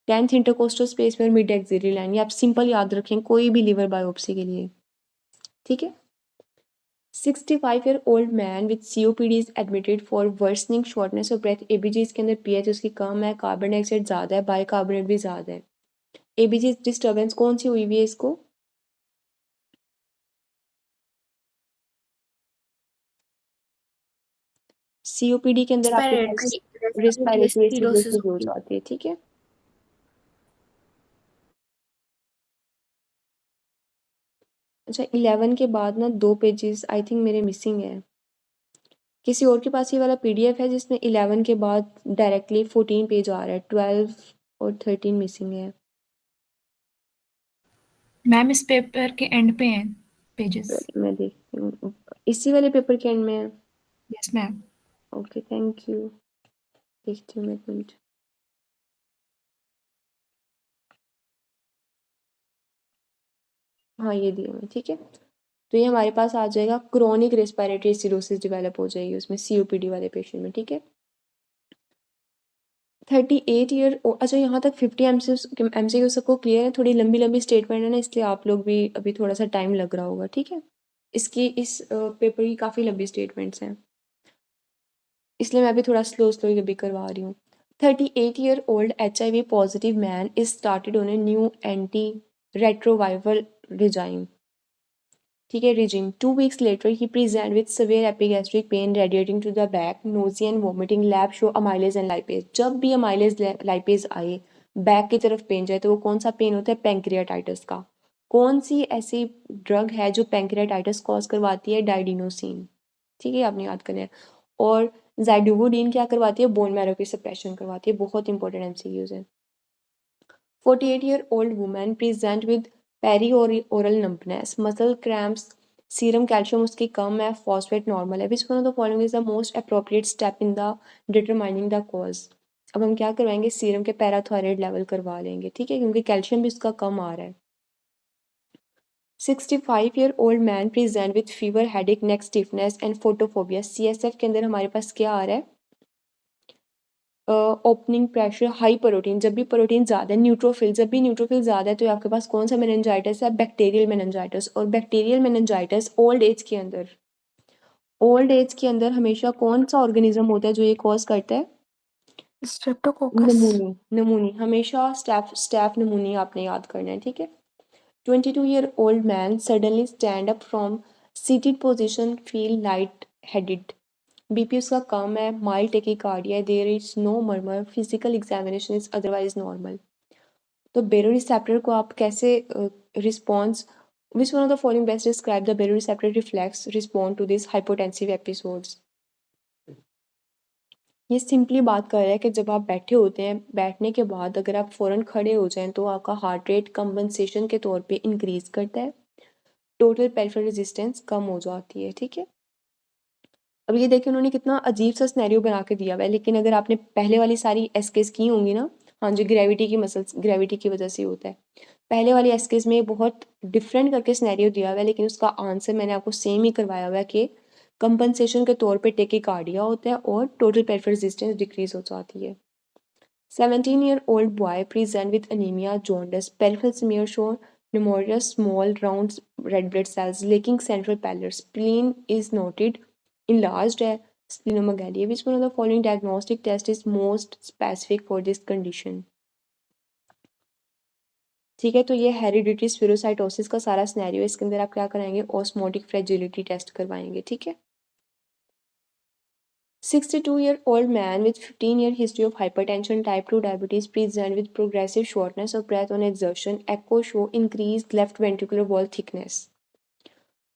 10th इंटरकोस्टल स्पेस में और मिड एक्सिलरी लाइन, ये आप सिंपल याद रखें कोई भी लीवर बायोप्सी के लिए, ठीक है। 65-year-old man with COPD is admitted for worsening shortness of breath. ABG के अंदर पीएच उसकी कम है, कार्बन डाइऑक्साइड ज़्यादा है, बाइकार्बोनेट भी ज़्यादा है। ABG डिस्टर्बेंस कौन सी हुई हुई है इसको, COPD के अंदर आपके पास रेस्पिरेटरी एसिडोसिस हो जाती है, ठीक है। अच्छा 11 के बाद ना 2 पेजेस आई थिंक मेरे मिसिंग है। किसी और के पास ये वाला PDF है जिसमें 11 के बाद डायरेक्टली 14 पेज आ रहा है, 12 और 13 मिसिंग है। मैम इस पेपर के एंड पे हैं पेजेस। मैं देखती हूँ, इसी वाले पेपर के एंड में है। Yes ma'am. Okay thank you, देखती हूँ मैं एक मिनट। हाँ ये दिया मैं, ठीक है। तो ये हमारे पास आ जाएगा, क्रोनिक रेस्पिरेटरी एसिडोसिस डेवलप हो जाएगी उसमें COPD वाले पेशेंट में, ठीक है। 38 ईयर, अच्छा यहाँ तक 50 MCQ सबको क्लियर है। थोड़ी लंबी लंबी स्टेटमेंट है ना, इसलिए आप लोग भी अभी थोड़ा सा टाइम लग रहा होगा, ठीक है। इस पेपर की काफ़ी लंबी स्टेटमेंट्स हैं, इसलिए मैं अभी थोड़ा स्लो अभी करवा रही हूँ। 38-year-old HIV positive man is started on a new antiretroviral regime, ठीक है, regime. 2 weeks later he present with severe epigastric pain radiating to the back, nausea and vomiting. Lab show amylase and lipase. जब भी amylase lipase आए, बैक की तरफ पेन जाए, तो वो कौन सा पेन होता है, पैंक्रियाटाइटिस का। कौन सी ऐसी ड्रग है जो पैंक्रियाटाइटिस कॉज करवाती है, डाइडिनोसिन, ठीक है, आपने याद करना है। और ज़ाइडोवोडिन क्या करवाती है, बोन मैरो की सप्रेशन करवाती है। बहुत इंपॉर्टेंट MCQs है। 48-year-old woman present with perioral numbness, muscle cramps, serum calcium उसकी कम है, फॉस्फेट नॉर्मल है। Which one of the following is the most appropriate step in the determining the cause. अब हम क्या करवाएंगे, सीरम के पैराथायराइड लेवल करवा लेंगे, ठीक है, क्योंकि कैल्शियम भी उसका कम आ रहा है। 65-year-old man present with fever, headache, neck stiffness and photophobia. CSF के अंदर हमारे पास क्या आ रहा है, ओपनिंग प्रेशर, हाई प्रोटीन। जब भी प्रोटीन ज़्यादा है, न्यूट्रोफिल, जब भी न्यूट्रोफिल ज़्यादा है तो आपके पास कौन सा मेनिंजाइटिस है, बैक्टीरियल मेनिंजाइटिस। और बैक्टीरियल मेनिंजाइटिस ओल्ड एज के अंदर, ओल्ड एज के अंदर हमेशा कौन सा ऑर्गेनिज्म होता है जो ये कॉज करता है, स्ट्रेप्टोकोकस। नमूनी हमेशा स्टैफ नमूनी आपने याद करना है, ठीक है। 22-year-old man suddenly stand up from seated position, feel light headed. BP उसका कम है, mild tachycardia, there is no murmur, physical examination is otherwise normal. तो बेरोरिसेप्टर को आप कैसे response, which one of the following best describe the baroreceptor reflex respond to this hypotensive episodes. ये सिंपली बात कर रहा है कि जब आप बैठे होते हैं, बैठने के बाद अगर आप फ़ौरन खड़े हो जाएं तो आपका हार्ट रेट कंपनसेशन के तौर पे इंक्रीज करता है, टोटल पेरिफेरल रेजिस्टेंस कम हो जाती है, ठीक है। अब ये देखिए उन्होंने कितना अजीब सा स्नैरियो बना के दिया हुआ है, लेकिन अगर आपने पहले वाली सारी एसकेस की होंगी ना, हाँ जी, ग्रेविटी की मसल्स, ग्रेविटी की वजह से होता है। पहले वाली एसकेस में बहुत डिफरेंट करके स्नैरियो दिया हुआ है, लेकिन उसका आंसर मैंने आपको सेम ही करवाया हुआ है कि कंपनसेशन के तौर पे टेकिकार्डिया होता है और टोटल पेरिफेरल रेजिस्टेंस डिक्रीज हो जाती है। 17-year-old boy present with anemia, jaundice, peripheral smear show pneumonia, small round red blood cells lacking central pallor. Spleen is noted enlarged है, splenomegaly. Which one of the following diagnostic test is most specific for this condition? ठीक है, तो ये हेरिडिटरी स्पिरोसाइटोसिस का सारा स्नैरियो, इसके अंदर आप क्या कराएंगे, ऑस्मोटिक फ्रेजिलिटी टेस्ट करवाएंगे। ठीक है। 62-year-old man with 15-year history of hypertension, type 2 diabetes, present with progressive shortness of breath on exertion, echo show increased left ventricular wall thickness.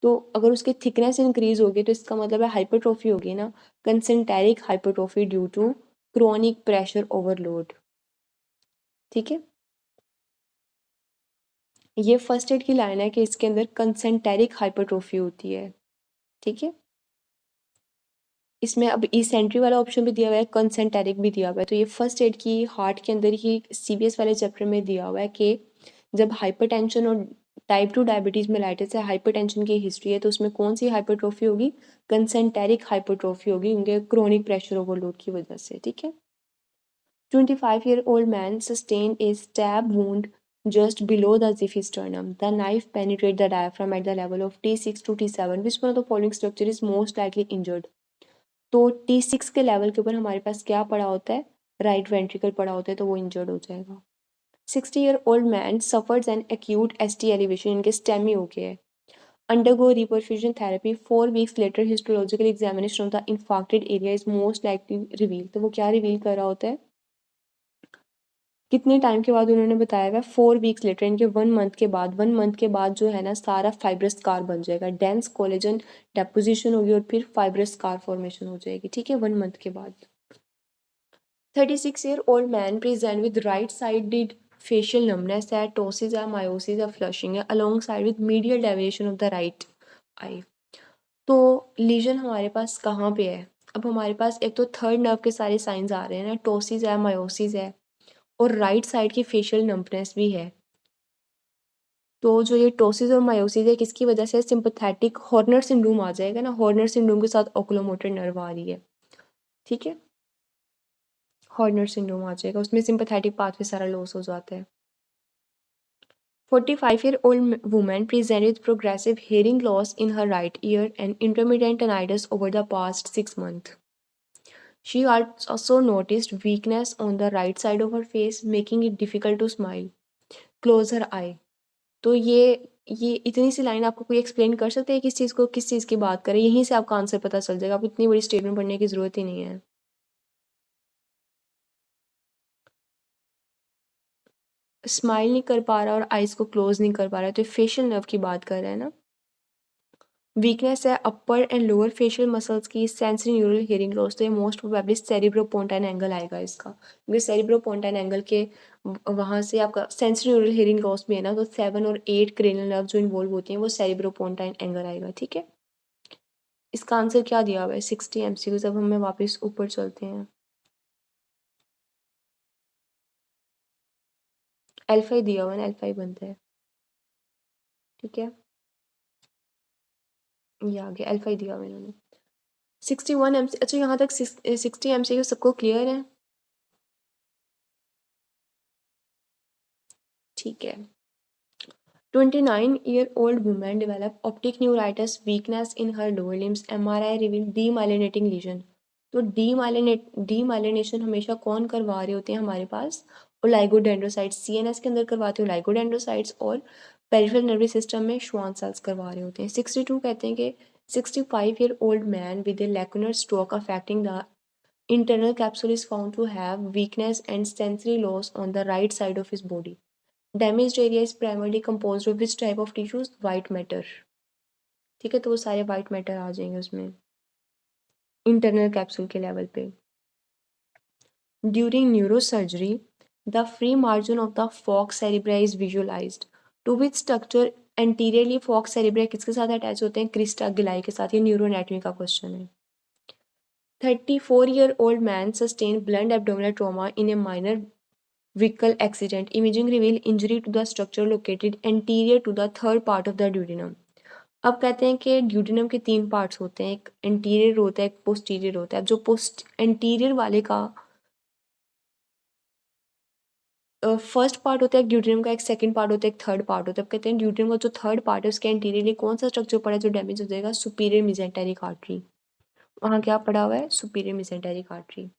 तो अगर उसकी थिकनेस इंक्रीज होगी तो इसका मतलब है हाइपरट्रोफी होगी ना, concentric hypertrophy due to chronic pressure overload. ठीक है, ये फर्स्ट एड की लाइन है कि इसके अंदर कंसेंटेरिक हाइपरट्रोफी होती है। ठीक है, इसमें अब इसेंट्री वाला ऑप्शन भी दिया हुआ है, कंसेंटेरिक भी दिया हुआ है। तो ये फर्स्ट एड की हार्ट के अंदर ही सीबीएस वाले चैप्टर में दिया हुआ है कि जब हाइपरटेंशन और टाइप 2 डायबिटीज़ मेलाइटिस है, हाइपरटेंशन की हिस्ट्री है, तो उसमें कौन सी हाइपरट्रोफी होगी, कंसेंटेरिक हाइपरट्रोफी होगी, उनके क्रोनिक प्रेशर ओवरलोड की वजह से। ठीक है। 25-year-old man sustained a stab wound just below the xiphisternum. The knife penetrated the diaphragm at the level of T6 to T7. Which one of the following structure is most likely injured? तो T6 के लेवल के ऊपर हमारे पास क्या पड़ा होता है, राइट वेंट्रिकल पड़ा होता है, तो वो इंजर्ड हो जाएगा। 60-year-old man suffers an acute ST elevation, इनके STEMI हो गया है, undergo reperfusion therapy 4 weeks later histological examination of the infarcted area is most likely revealed. तो वो क्या रिवील कर रहा होता है, कितने टाइम के बाद उन्होंने बताया हुआ है, 4 वीक्स लेटर, इनके 1 मंथ के बाद, 1 मंथ के बाद जो है ना सारा फाइब्रस स्कार बन जाएगा, डेंस कोलेजन डेपोजिशन होगी और फिर फाइब्रस स्कार फॉर्मेशन हो जाएगी। ठीक है, 1 मंथ के बाद। 36-year-old man present with right sided facial numbness है, ptosis है, meiosis है, flushing है, alongside with medial deviation of the right eye. तो लीजन हमारे पास कहाँ पे है, अब हमारे पास एक तो थर्ड नर्व के सारे साइंस आ रहे हैं ना, टोसिस है, मायोसिस है और राइट साइड की फेशियल नंबनेस भी है। तो जो ये टोसिस और मायोसिस है, किसकी वजह से, सिंपैथेटिक हॉर्नर सिंड्रोम आ जाएगा ना, हॉर्नर सिंड्रोम के साथ ओकुलोमोटर नर्व आ रही है। ठीक है, हॉर्नर सिंड्रोम आ जाएगा, उसमें सिंपैथेटिक पाथवे सारा लॉस हो जाता है। 45-year-old woman presented with progressive hearing loss in her right ear and intermittent tinnitus over the past 6 months. She also noticed weakness on the right side of her face, making it difficult to smile. Close her eye. तो ये इतनी सी लाइन आपको कोई एक्सप्लेन कर सकते हैं किस चीज़ को, किस चीज़ की बात करें, यहीं से आपका आंसर पता चल जाएगा, आपको इतनी बड़ी स्टेटमेंट पढ़ने की ज़रूरत ही नहीं है। स्माइल नहीं कर पा रहा और आइज को क्लोज नहीं कर पा रहा है, तो फेशियल नर्व की बात कर रहे हैं ना। वीकनेस है अपर एंड लोअर फेशियल मसल्स की, सेंसरी न्यूरल हियरिंग लॉस, तो ये मोस्ट प्रोबेबली सेरिब्रोपोंटाइन एंगल आएगा इसका, क्योंकि सेरिब्रोपोंटाइन एंगल के वहाँ से आपका सेंसरी न्यूरल हियरिंग लॉस भी है ना, तो 7 और 8 क्रेनियल नर्व जो इन्वॉल्व होती हैं वो सेरिब्रोपोंटाइन एंगल आएगा। ठीक है, इसका आंसर क्या दिया हुआ है, 60 MCQ। अब हमें वापस ऊपर चलते हैं, अल्फा ही दिया हुआ है ना, अल्फा ही बनता है। ठीक है, ये आ गया, अल्फा ही दिया हुआ इन्होंने। 61 MC, अच्छा यहाँ तक 60 MCQ सबको क्लियर है। ठीक है। 29-year-old woman developed optic neuritis, weakness in her lower limbs. MRI revealed demyelinating lesion. तो डीमाइलिनेशन हमेशा कौन करवा रहे होते हैं हमारे पास, ओलाइगोडेंड्रोसाइट्स, सीएनएस के अंदर करवाते हैं ओलाइगोडेंड्रोसाइट्स और पेरिफेरल नर्वस सिस्टम में श्वान सेल्स करवा रहे होते हैं। 62 कहते हैं कि 65-year-old man with a lacunar stroke affecting the internal capsule is found to have weakness and sensory loss on the right side of his body. Damaged area is primarily composed of which type of tissues? White matter. ठीक है, तो वो सारे white matter आ जाएंगे उसमें इंटरनल कैप्सूल के लेवल पे। During neurosurgery, the free margin of the falx cerebri is visualized. To which structure anteriorly falx cerebri किसके साथ अटैच होते हैं? क्रिस्टा गिलाई के साथ। ये न्यूरोएनाटॉमी का क्वेश्चन है। 34-year-old man sustained blunt abdominal trauma in a minor vehicle accident. Imaging reveal injury to the structure located anterior to the third part of the duodenum. अब कहते हैं कि ड्यूडेनम के 3 पार्ट्स होते हैं, एक एंटीरियर होता है, एक पोस्टीरियर होता है। अब जो एंटीरियर वाले का फर्स्ट पार्ट होता है एक ड्यूडेनम का, एक सेकंड पार्ट होता है, एक थर्ड पार्ट होता है। अब कहते हैं ड्यूडेनम का जो थर्ड पार्ट है उसके एंटीरियरली कौन सा स्ट्रक्चर पड़ा है जो डैमेज हो जाएगा? Superior mesenteric artery. वहाँ क्या पड़ा हुआ है? Superior mesenteric artery.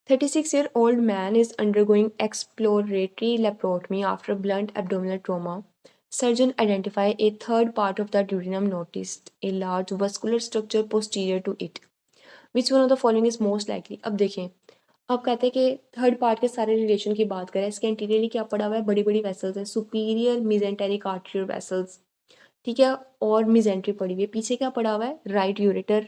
36-year-old man is undergoing exploratory laparotomy after blunt abdominal trauma. Surgeon identify a third part of the duodenum, noticed a large vascular structure posterior to it. Which one of the following is most likely? अब देखें, अब कहते हैं कि थर्ड पार्ट के सारे रिलेशन की बात करें, इसके एंटीरियरली क्या पड़ा हुआ है? बड़ी बड़ी वेसल्स हैं, सुपीरियर मेसेंटेरिक आर्टरियल वेसल्स, ठीक है, और मेसेंट्री पड़ी हुई है। पीछे क्या पड़ा हुआ है? Right ureter,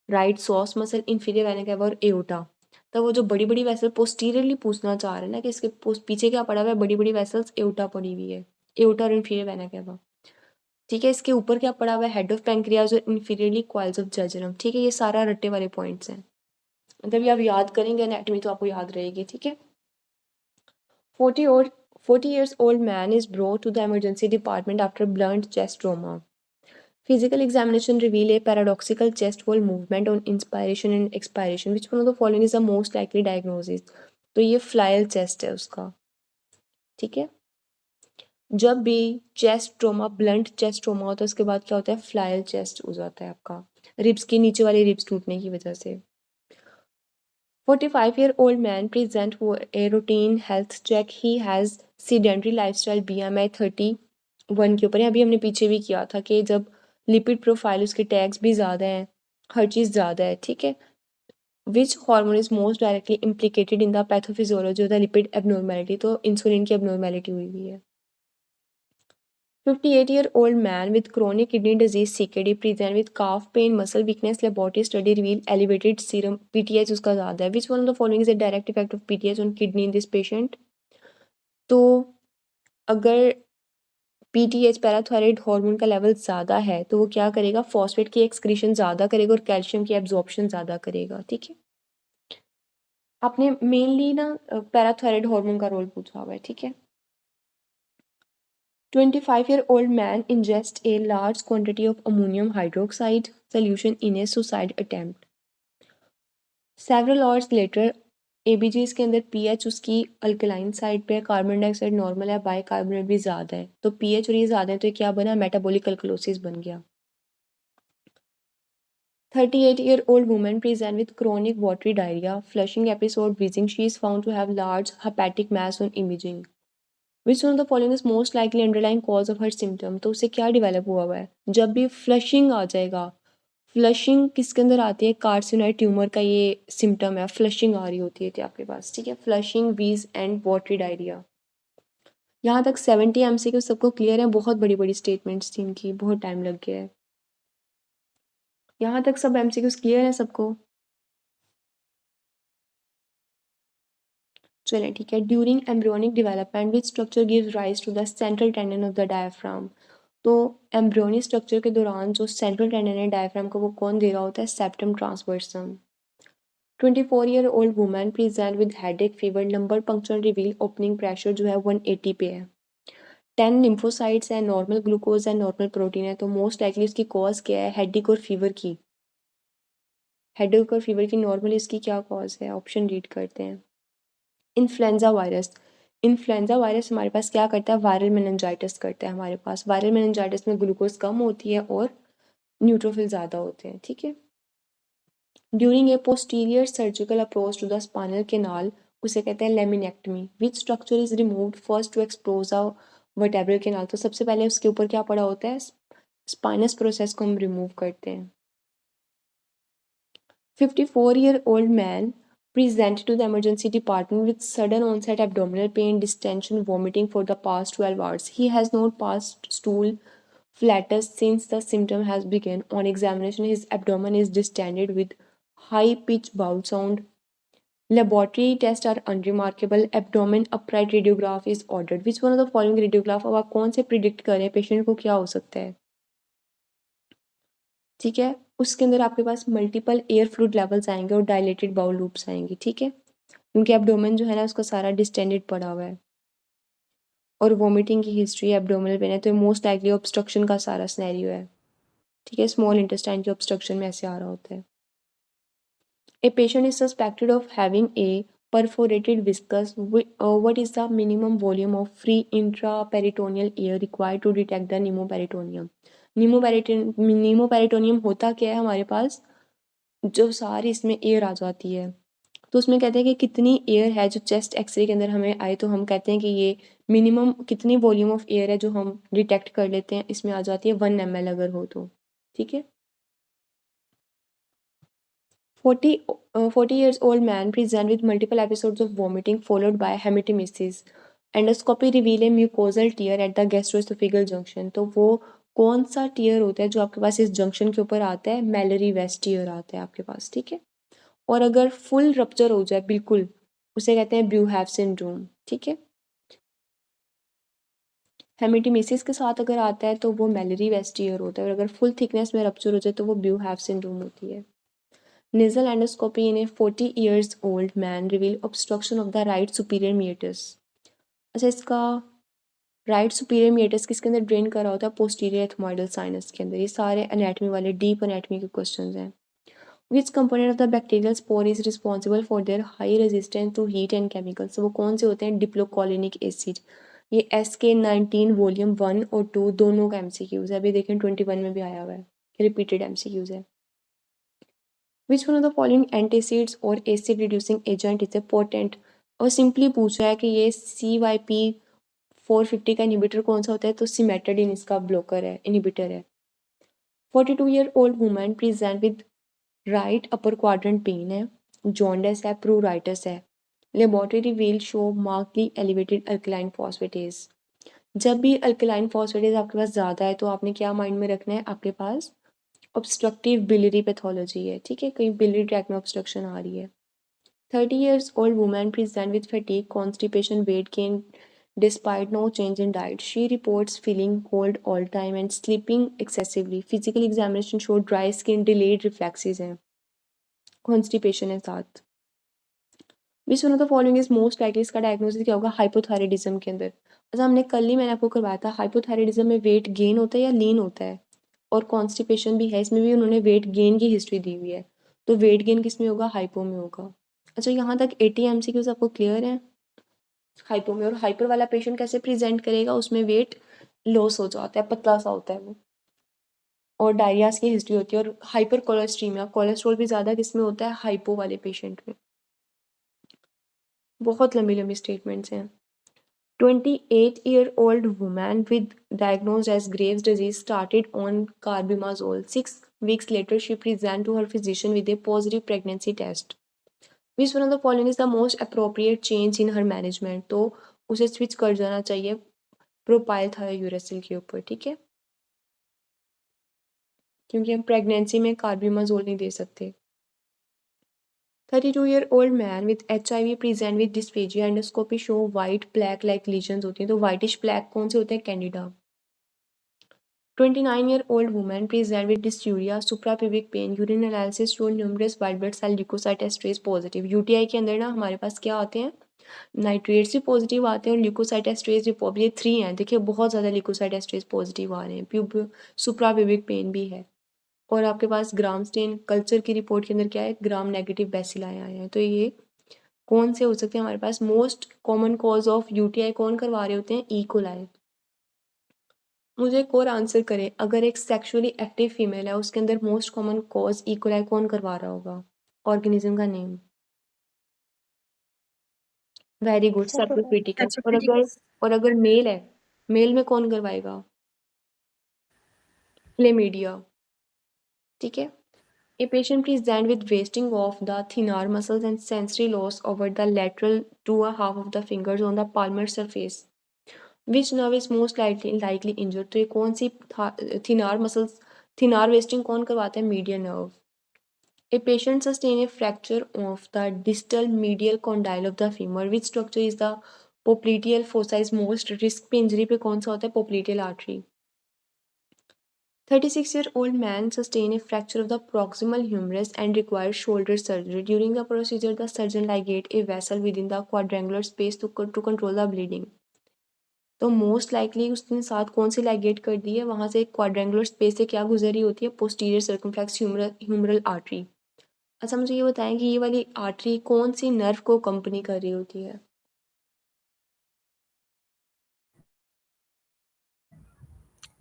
right sauce muscle, inferior vena cava और एओर्टा। तो वो जो बड़ी बड़ी वेसल पोस्टीरियरली पूछना चाह रहे हैं ना कि इसके पीछे क्या पड़ा हुआ है? बड़ी बड़ी वेसल्स, एओर्टा पड़ी हुई है, एओर्टा और इंफीरियर वेना कैवा, ठीक है। इसके ऊपर क्या पड़ा हुआ है? हेड ऑफ पैंक्रियाज और इंफीरियरली कॉइल्स ऑफ जजरम, ठीक है। ये सारा रट्टे वाले पॉइंट्स हैं, मतलब ये आप याद करेंगे एनाटॉमी तो आपको याद रहेगी, ठीक है। 40 years old man is brought to the emergency department after blunt chest trauma. Physical examination reveal a paradoxical chest wall movement on inspiration and expiration. Which one of the following is the most likely diagnosis? तो ये फ्लायल चेस्ट है उसका, ठीक है। जब भी chest trauma, blunt chest trauma होता है उसके बाद क्या होता है? फ्लायल चेस्ट हो जाता है आपका, रिब्स के नीचे वाले रिब्स टूटने की वजह से। 45-year-old man present for a routine health check. He has sedentary lifestyle, BMI 31 के ऊपर है। अभी हमने पीछे भी किया था कि जब लिपिड प्रोफाइल, उसके टैग्स भी ज़्यादा हैं, हर चीज़ ज़्यादा है, ठीक है। Which hormone is most directly implicated in the pathophysiology of the lipid abnormality? तो इंसुलिन की एबनॉर्मेलिटी हुई हुई है। 58-year-old man with chronic kidney disease CKD present with calf pain, muscle weakness. Laboratory study reveal elevated serum PTH उसका ज़्यादा है। Which one of the following is a direct effect of PTH on kidney in this patient? तो अगर PTH पैराथायराइड हार्मोन का लेवल ज़्यादा है तो वो क्या करेगा? फॉस्फेट की एक्सक्रीशन ज़्यादा करेगा और कैल्शियम की एब्जॉर्प्शन ज़्यादा करेगा, ठीक है। आपने मेनली ना पैराथायराइड हार्मोन का रोल पूछा हुआ है, ठीक है। 25-year-old man ingests a large quantity of ammonium hydroxide solution in a suicide attempt. Several hours later, ABGs के अंदर pH उसकी अल्कलाइन साइड पे है, कार्बन डाइऑक्साइड नॉर्मल है, बाइकार्बोनेट भी ज़्यादा है, तो pH और ये ज़्यादा है तो ये क्या बना? मेटाबॉलिक अल्कलोसिस बन गया। 38-year-old woman present with chronic watery diarrhea, flushing episode, wheezing. She is found to have large hepatic mass on imaging. Which one of the following is most likely underlying cause of her symptom? तो उसे क्या डेवलप हुआ हुआ है? जब भी फ्लशिंग आ जाएगा, फ्लशिंग किसके अंदर आती है? कार्सिनोइड ट्यूमर का ये सिम्टम है, फ्लशिंग आ रही होती है आपके पास, ठीक है। फ्लशिंग, वीज एंड वाटरी डायरिया। यहाँ तक 70 MCQ सबको क्लियर है? बहुत बड़ी बड़ी स्टेटमेंट्स थी इनकी, बहुत टाइम लग गया है। यहाँ तक सब MCQs क्लियर है सबको? चलें, ठीक है। During embryonic development which structure gives rise to the central tendon of the diaphragm? तो एम्ब्रियोनिक स्ट्रक्चर के दौरान जो सेंट्रल टेंडन है डायफ्राम को, वो कौन दे रहा होता है? Septum transversum. 24-year-old woman present with headache, fever, lumbar puncture reveal opening pressure जो है 180 पे है। 10 लिम्फोसाइट्स है, नॉर्मल ग्लूकोज है, नॉर्मल प्रोटीन है, तो मोस्ट लाइकली इसकी कॉज क्या है? हेडेक और फीवर की। हेडेक और फीवर की नॉर्मली इसकी क्या कॉज है? ऑप्शन रीड करते हैं। Influenza virus. इन्फ्लुएंजा वायरस हमारे पास क्या करता है? वायरल मेनिंजाइटिस करता है हमारे पास। वायरल मेनिंजाइटिस में ग्लूकोज कम होती है और न्यूट्रोफिल ज़्यादा होते हैं, ठीक है। During a posterior surgical approach to the spinal canal, उसे कहते हैं laminectomy. Which structure is removed first to expose a vertebral canal? तो सबसे पहले उसके ऊपर क्या पड़ा होता है? स्पाइनस प्रोसेस को हम रिमूव करते हैं। 54-year-old man presented to the emergency department with sudden onset abdominal pain, distension, vomiting for the past 12 hours. He has not passed stool flatus since the symptom has begun. On examination, his abdomen is distended with high-pitched bowel sound. Laboratory tests are unremarkable. Abdomen upright radiograph is ordered. Which one of the following radiograph अब आप कौन से predict कर रहे हैं पेशेंट को क्या हो सकता है? ठीक है। उसके अंदर आपके पास मल्टीपल एयर फ्लूइड लेवल्स आएंगे और डायलेटेड बाउल लूप्स आएंगी, ठीक है, क्योंकि एब्डोमेन जो है ना उसका सारा डिस्टेंडेड पड़ा हुआ है। और वॉमिटिंग की हिस्ट्री एब्डोमिनल पेन है तो मोस्ट लाइकली ऑब्स्ट्रक्शन का सारा सिनेरियो है, ठीक है, स्मॉल इंटेस्टाइन के ऑब्स्ट्रक्शन में ऐसे आ रहा होता है। A patient is suspected of having a perforated viscus. What is the minimum volume of free intraperitoneal air required to detect the pneumoperitoneum? नीमोपेरिटोनियम होता क्या है हमारे पास, जो सारी इसमें एयर आ जाती है, तो उसमें कहते हैं कि कितनी एयर है जो चेस्ट एक्सरे के अंदर हमें आए, तो हम कहते हैं कि ये मिनिमम कितनी वॉल्यूम ऑफ एयर है जो हम डिटेक्ट कर लेते हैं, इसमें आ जाती है 1 ml अगर हो तो, ठीक है। 40 years old man present with multiple episodes of vomiting followed by hematemesis. Endoscopy reveal a mucosal tear at the gastroesophageal junction. तो वो कौन सा टीयर होता है जो आपके पास इस जंक्शन के ऊपर आता है, मैलरी वेस्ट टीयर आता है आपके पास, ठीक है। और अगर फुल रप्चर हो जाए बिल्कुल, उसे कहते हैं ब्रूहैव सिंड्रोम, ठीक है। हेमेटेमेसिस के साथ अगर आता है तो वो मैलरी वेस्ट टीयर होता है, और अगर फुल थिकनेस में रप्चर हो जाए तो वो ब्रूहैव सिंड्रोम होती है। Nasal endoscopy in a 40 years old man reveal obstruction of the right superior meatus. अच्छा, इसका राइट सुपीरियर मीएटस किसके अंदर ड्रेन कर रहा होता है, पोस्टीरियर एथमोइडल साइनस के अंदर। ये सारे एनाटमी वाले डीप एनाटमी के क्वेश्चंस हैं। Which component of the bacterial spore is responsible for their high resistance to heat and chemicals. वो कौन से होते हैं, डिप्लोकोलिनिक एसिड। ये SK19 वॉल्यूम 1 और 2 दोनों का MCQs है, अभी देखें 21 में भी आया हुआ है, रिपीटेड MCQs है। Which one of the following antacids or acid reducing agent is a potent? और सिंपली पूछा है कि ये CYP450 का इनिबिटर कौन सा होता है, तो सिमेटाडिन इसका ब्लॉकर है, इनिबिटर है। 42-year-old woman present with right upper quadrant pain है, जॉन्डिस है, प्रूराइटिस है। Laboratory reveal show markedly elevated alkaline phosphatase. जब भी अल्कलाइन फॉस्फेटेज आपके पास ज़्यादा है तो आपने क्या माइंड में रखना है, आपके पास ऑब्स्ट्रक्टिव बिलियरी पैथोलॉजी है, ठीक है, कहीं बिलियरी ट्रैक में ऑब्स्ट्रक्शन आ रही है। 30 years old woman present with fatigue, constipation, weight gain despite no change in diet. She reports feeling cold all time and sleeping excessively. Physical examination showed dry skin, delayed reflexes हैं, constipation है साथ। Which one of the following is most likely, इसका डायग्नोसिस क्या होगा, हाइपोथायराइडिज्म के अंदर। अच्छा, हमने कल ही मैंने आपको करवाया था, हाइपोथायराइडिज्म में वेट गेन होता है या लीन होता है, और कॉन्स्टिपेशन भी है, इसमें भी उन्होंने वेट गेन की हिस्ट्री दी हुई है, तो वेट गेन किस में होगा, हाइपो में होगा। अच्छा, यहाँ तक 80 MCQs आपको क्लियर है हाइपो में। और हाइपर वाला पेशेंट कैसे प्रेजेंट करेगा, उसमें वेट लॉस हो जाता है, पतला सा होता है वो, और डायरियाज की हिस्ट्री होती है, और हाइपर कोलेस्ट्रीमिया, कोलेस्ट्रॉल भी ज़्यादा किस में होता है, हाइपो वाले पेशेंट में। बहुत लंबी लंबी स्टेटमेंट्स हैं। 28-year-old woman with diagnosed as Graves' disease started on carbimazole. 6 weeks later, she presented to her physician with a positive pregnancy test. Which one of the following is the most appropriate change in her management? तो उसे स्विच कर जाना चाहिए प्रोपाइल थायोयूरेसिल के ऊपर, ठीक है, क्योंकि हम प्रेगनेंसी में कार्बिमाजोल नहीं दे सकते। 32-year-old man with HIV present with dysphagia, endoscopy show white plaque like lesions होती हैं, तो whitish plaque कौन से होते हैं, Candida. 29-year-old woman present with dysuria, suprapubic pain, urine analysis show numerous white blood cell leukocyte esterase positive। UTI के अंदर ना हमारे पास क्या आते हैं, नाइट्रेट्स भी पॉजिटिव आते हैं और ल्यूकोसाइट एस्ट्रेज भी पॉजिटिव, ये 3 हैं, देखिए बहुत ज़्यादा ल्यूकोसाइट एस्ट्रेज पॉजिटिव आ रहे हैं। सुप्राप्यूबिक पेन भी है, और आपके पास ग्राम स्टेन कल्चर की रिपोर्ट के अंदर क्या है, ग्राम नेगेटिव बेसिलाई आए हैं। तो ये कौन से हो सकते हैं हमारे पास, most common cause of UTI कौन करवा रहे होते हैं, ई कोलाई। मुझे एक और आंसर करें, अगर एक सेक्सुअली एक्टिव फीमेल है उसके अंदर most common cause E coli कौन करवा रहा होगा, ऑर्गेनिज्म का नेम। Very good, सेप्रोक्रिटिकस। और अगर मेल है, मेल में कौन करवाएगा, क्लेमीडिया, ठीक है। A patient present with wasting of the thenar muscles and sensory loss over the lateral 2.5 of the fingers on the palmar surface. Which nerve is most likely injured? तो ये कौन सी thenar muscles, thenar wasting कौन करवाता है, median nerve. A patient sustain a fracture of the distal medial condyle of the femur. Which structure is the popliteal fossa is most risk पे इंजरी पे कौन सा होता है, popliteal artery. 36-year-old man sustained a fracture of the proximal humerus and required shoulder surgery. During the procedure, the surgeon ligate a vessel within the quadrangular space to control the bleeding. तो मोस्ट लाइकली उसने साथ कौन सी लाइगेट कर दी है, वहाँ से क्वाड्रेंगुलर स्पेस से क्या गुजरी होती है, पोस्टीरियर सर्कमफ्लेक्स ह्यूमरल आर्टरी। अच्छा मुझे ये बताएं कि ये वाली आर्टरी कौन सी नर्व को कंपनी कर रही होती है?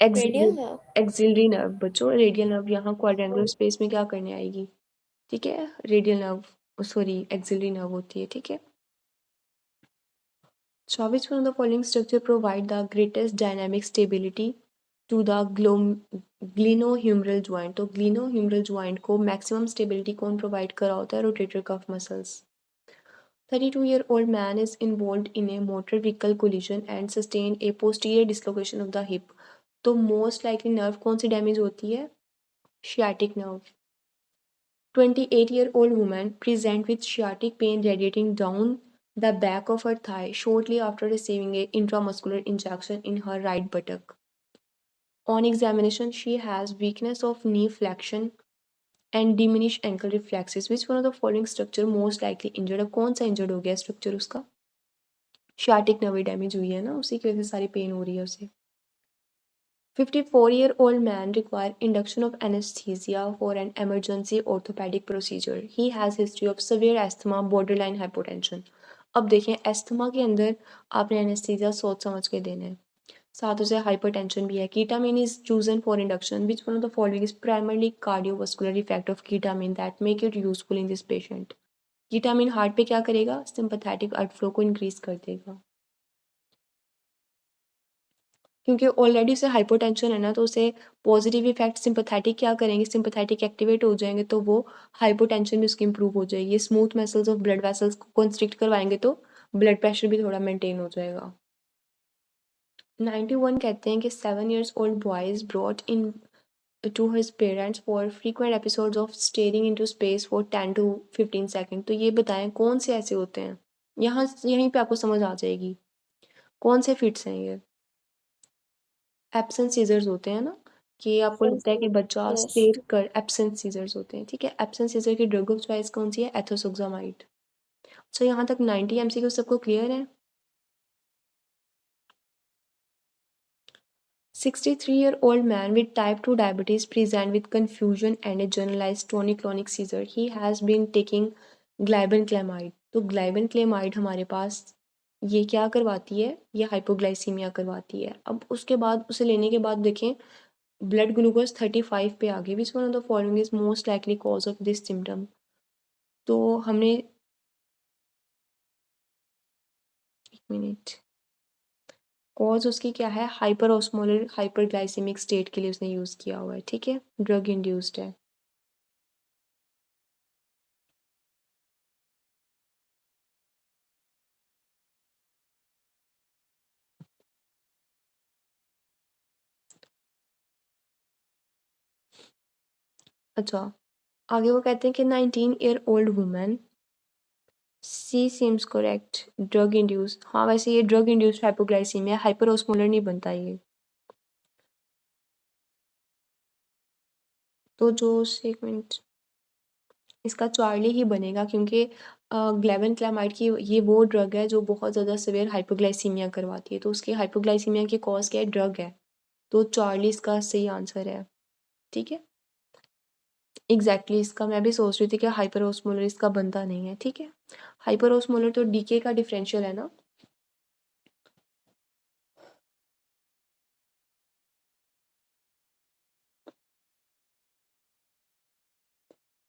Radial nerve. एक्सिलरी नर्व बच्चों, रेडियल नर्व यहाँ क्वाड्रेंगुलर स्पेस में क्या करने आएगी, ठीक है, radial nerve sorry axillary nerve होती है, ठीक है। So which one of the following structure provide the greatest dynamic stability to the glenohumeral joint? तो glenohumeral joint को maximum stability कौन provide कर रहा होता है? rotator cuff muscles. 32-year-old man is involved in a motor vehicle collision and sustained a posterior dislocation of the hip. तो most likely nerve कौन सी damage होती है? Sciatic nerve. 28-year-old woman present with sciatic pain radiating down the back of her thigh shortly after receiving a intramuscular injection in her right buttock. On examination, she has weakness of knee flexion and diminished ankle reflexes. Which one of the following structure most likely injured? अब कौन सा injured हो गया structure उसका? Sciatic nerve damage हुई है ना, उसी की वजह से सारी pain हो रही है उसे। 54-year-old man require induction of anesthesia for an emergency orthopedic procedure. He has history of severe asthma, borderline hypotension. अब देखें एस्थमा के अंदर आपने एनेस्थीसिया सोच समझ के देना है, साथ उसे हाइपरटेंशन भी है। Ketamine is chosen for induction. Which one of the following is primarily cardiovascular effect of ketamine that make it useful in this patient? Ketamine heart पे क्या करेगा? सिंपैथेटिक ब्लड फ्लो को इंक्रीज कर देगा, क्योंकि ऑलरेडी उसे हाइपोटेंशन है ना, तो उसे पॉजिटिव इफेक्ट सिंपैथेटिक क्या करेंगे, सिंपैथेटिक एक्टिवेट हो जाएंगे तो वो हाइपोटेंशन भी उसकी इंप्रूव हो जाएगी। Smooth muscles of blood vessels को कंस्ट्रिक्ट करवाएंगे तो ब्लड प्रेशर भी थोड़ा मेंटेन हो जाएगा। 91 कहते हैं कि 7 years old boy is brought in to his parents for frequent episodes of staring into space for 10 to 15 seconds। तो ये बताएं कौन से ऐसे होते हैं, यहाँ यहीं पे आपको समझ आ जाएगी कौन से फिट्स हैं ये। एब्सेंट सीजर्स होते हैं ना, कि आपको लगता है कि बच्चा Yes. स्टेट कर, एब्सेंट सीजर्स होते हैं, ठीक है। एब्सेंट सीजर की ड्रग ऑफ चॉइस कौन सी है? एथोसोक्सामाइड। अच्छा यहाँ तक 90 MCQ सबको क्लियर है? 63-year-old man with type 2 diabetes present with confusion and a generalized tonic-clonic seizure. He has been taking glibenclamide। तो glibenclamide हमारे पास ये क्या करवाती है? ये हाइपोग्लाइसीमिया करवाती है। अब उसके बाद उसे लेने के बाद देखें ब्लड ग्लूकोज 35 पे आ गई। विच one of the following is most likely cause of this symptom? तो हमने एक मिनट, कॉज उसकी क्या है? हाइपर ऑस्मोलर हाइपरग्लाइसेमिक स्टेट के लिए उसने यूज़ किया हुआ है, ठीक है, ड्रग इंड्यूस्ड है। अच्छा आगे वो कहते हैं कि 19-year-old वुमन सी सीम्स करेक्ट, ड्रग इंड्यूस्ड। हाँ वैसे ये drug induced hypoglycaemia, hyper osmolar नहीं बनता ये। तो जो एक मिनट, इसका चार्ली ही बनेगा, क्योंकि ग्लेबेनक्लामाइड की ये वो ड्रग है जो बहुत ज़्यादा सिवियर हाइपोग्लाइसीमिया करवाती है, तो उसकी हाइपोग्लाइसीमिया की कॉज क्या है? ड्रग है, तो चार्ली इसका सही आंसर है, ठीक है। एग्जैक्टली इसका मैं भी सोच रही थी कि हाइपर ऑस्मोलर इसका बनता नहीं है, ठीक है। हाइपर ऑस्मोलर तो डीके का डिफरेंशियल है ना।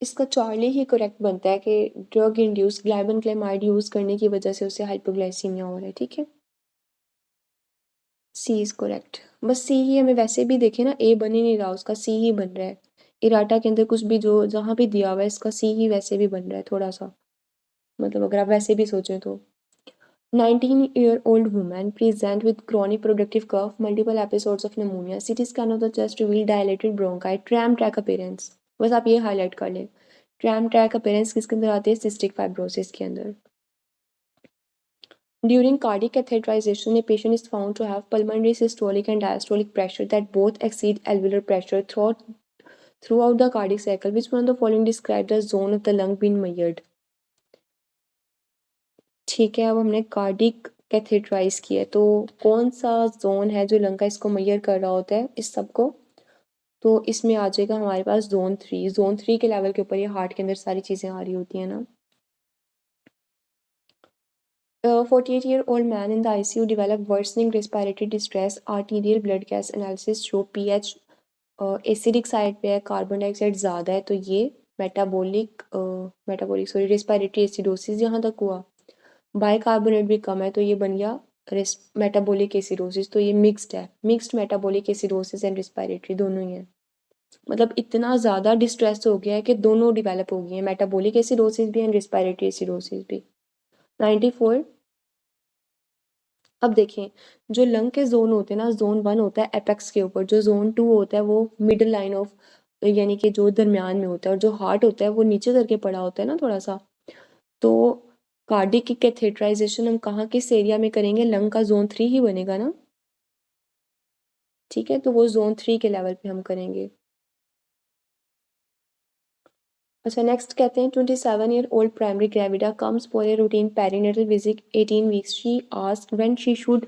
इसका चार्ली ही करेक्ट बनता है कि ड्रग इंड्यूस ग्लाइबेनक्लेमाइड यूज करने की वजह से उसे हाइपोग्लाइसीमिया हो रहा है, ठीक है। सी इज करेक्ट। बस सी ही हमें वैसे भी देखे ना, ए बन ही नहीं रहा, उसका सी ही बन रहा है। इराटा के अंदर कुछ भी जो जहाँ भी दिया हुआ है इसका सी ही वैसे भी बन रहा है थोड़ा सा, मतलब अगर आप वैसे भी सोचें तो। 19-year-old woman present with chronic productive cough, multiple episodes of pneumonia, CT scan of the chest reveal dilated bronchi, tram track appearance। बस आप ये हाईलाइट कर लें, ट्रैम ट्रैक अपीयरेंस किसके अंदर आती है? सिस्टिक फाइब्रोसिस के अंदर। During cardiac catheterization, a patient is found to have pulmonary systolic and diastolic pressure that both exceed alveolar pressure throughout the cardiac cycle. Which one of the following describe the zone of the lung being measured? ठीक है, अब हमने कार्डिक कैथेटराइज किया है, तो कौन सा जोन है जो लंग का इसको मेजर कर रहा होता है इस सब को? तो इसमें आ जाएगा हमारे पास जोन 3 के लेवल के ऊपर ये हार्ट के अंदर सारी चीज़ें आ रही होती हैं ना। 48-year-old man in the ICU developed worsening respiratory distress. Arterial blood gas analysis show pH acidic side पे है, कार्बन डाइऑक्साइड ज़्यादा है, तो ये मेटाबॉलिक रेस्पिरेटरी एसिडोसिस यहाँ तक हुआ। बाइकार्बोनेट भी कम है तो ये बन गया मेटाबॉलिक एसिडोसिस, तो ये मिक्स्ड है, mixed metabolic acidosis and respiratory दोनों ही है। मतलब इतना ज़्यादा डिस्ट्रेस हो गया है कि दोनों डेवलप हो गई हैं, मेटाबॉलिक एसिडोसिस भी एंड रेस्पिरेटरी एसिडोसिस भी। 94। अब देखें, जो लंग के जोन होते हैं ना, जोन 1 होता है एपेक्स के ऊपर, जो जोन 2 होता है वो मिडिल लाइन ऑफ यानी कि जो दरमियान में होता है, और जो हार्ट होता है वो नीचे करके पड़ा होता है ना थोड़ा सा। तो कार्डिक की कैथेटराइजेशन हम कहाँ किस एरिया में करेंगे? लंग का जोन 3 ही बनेगा ना, ठीक है, तो वो जोन 3 के लेवल पे हम करेंगे। अच्छा, नेक्स्ट कहते हैं 27-year-old primary gravida comes for a routine perinatal visit 18 weeks. She asked when she should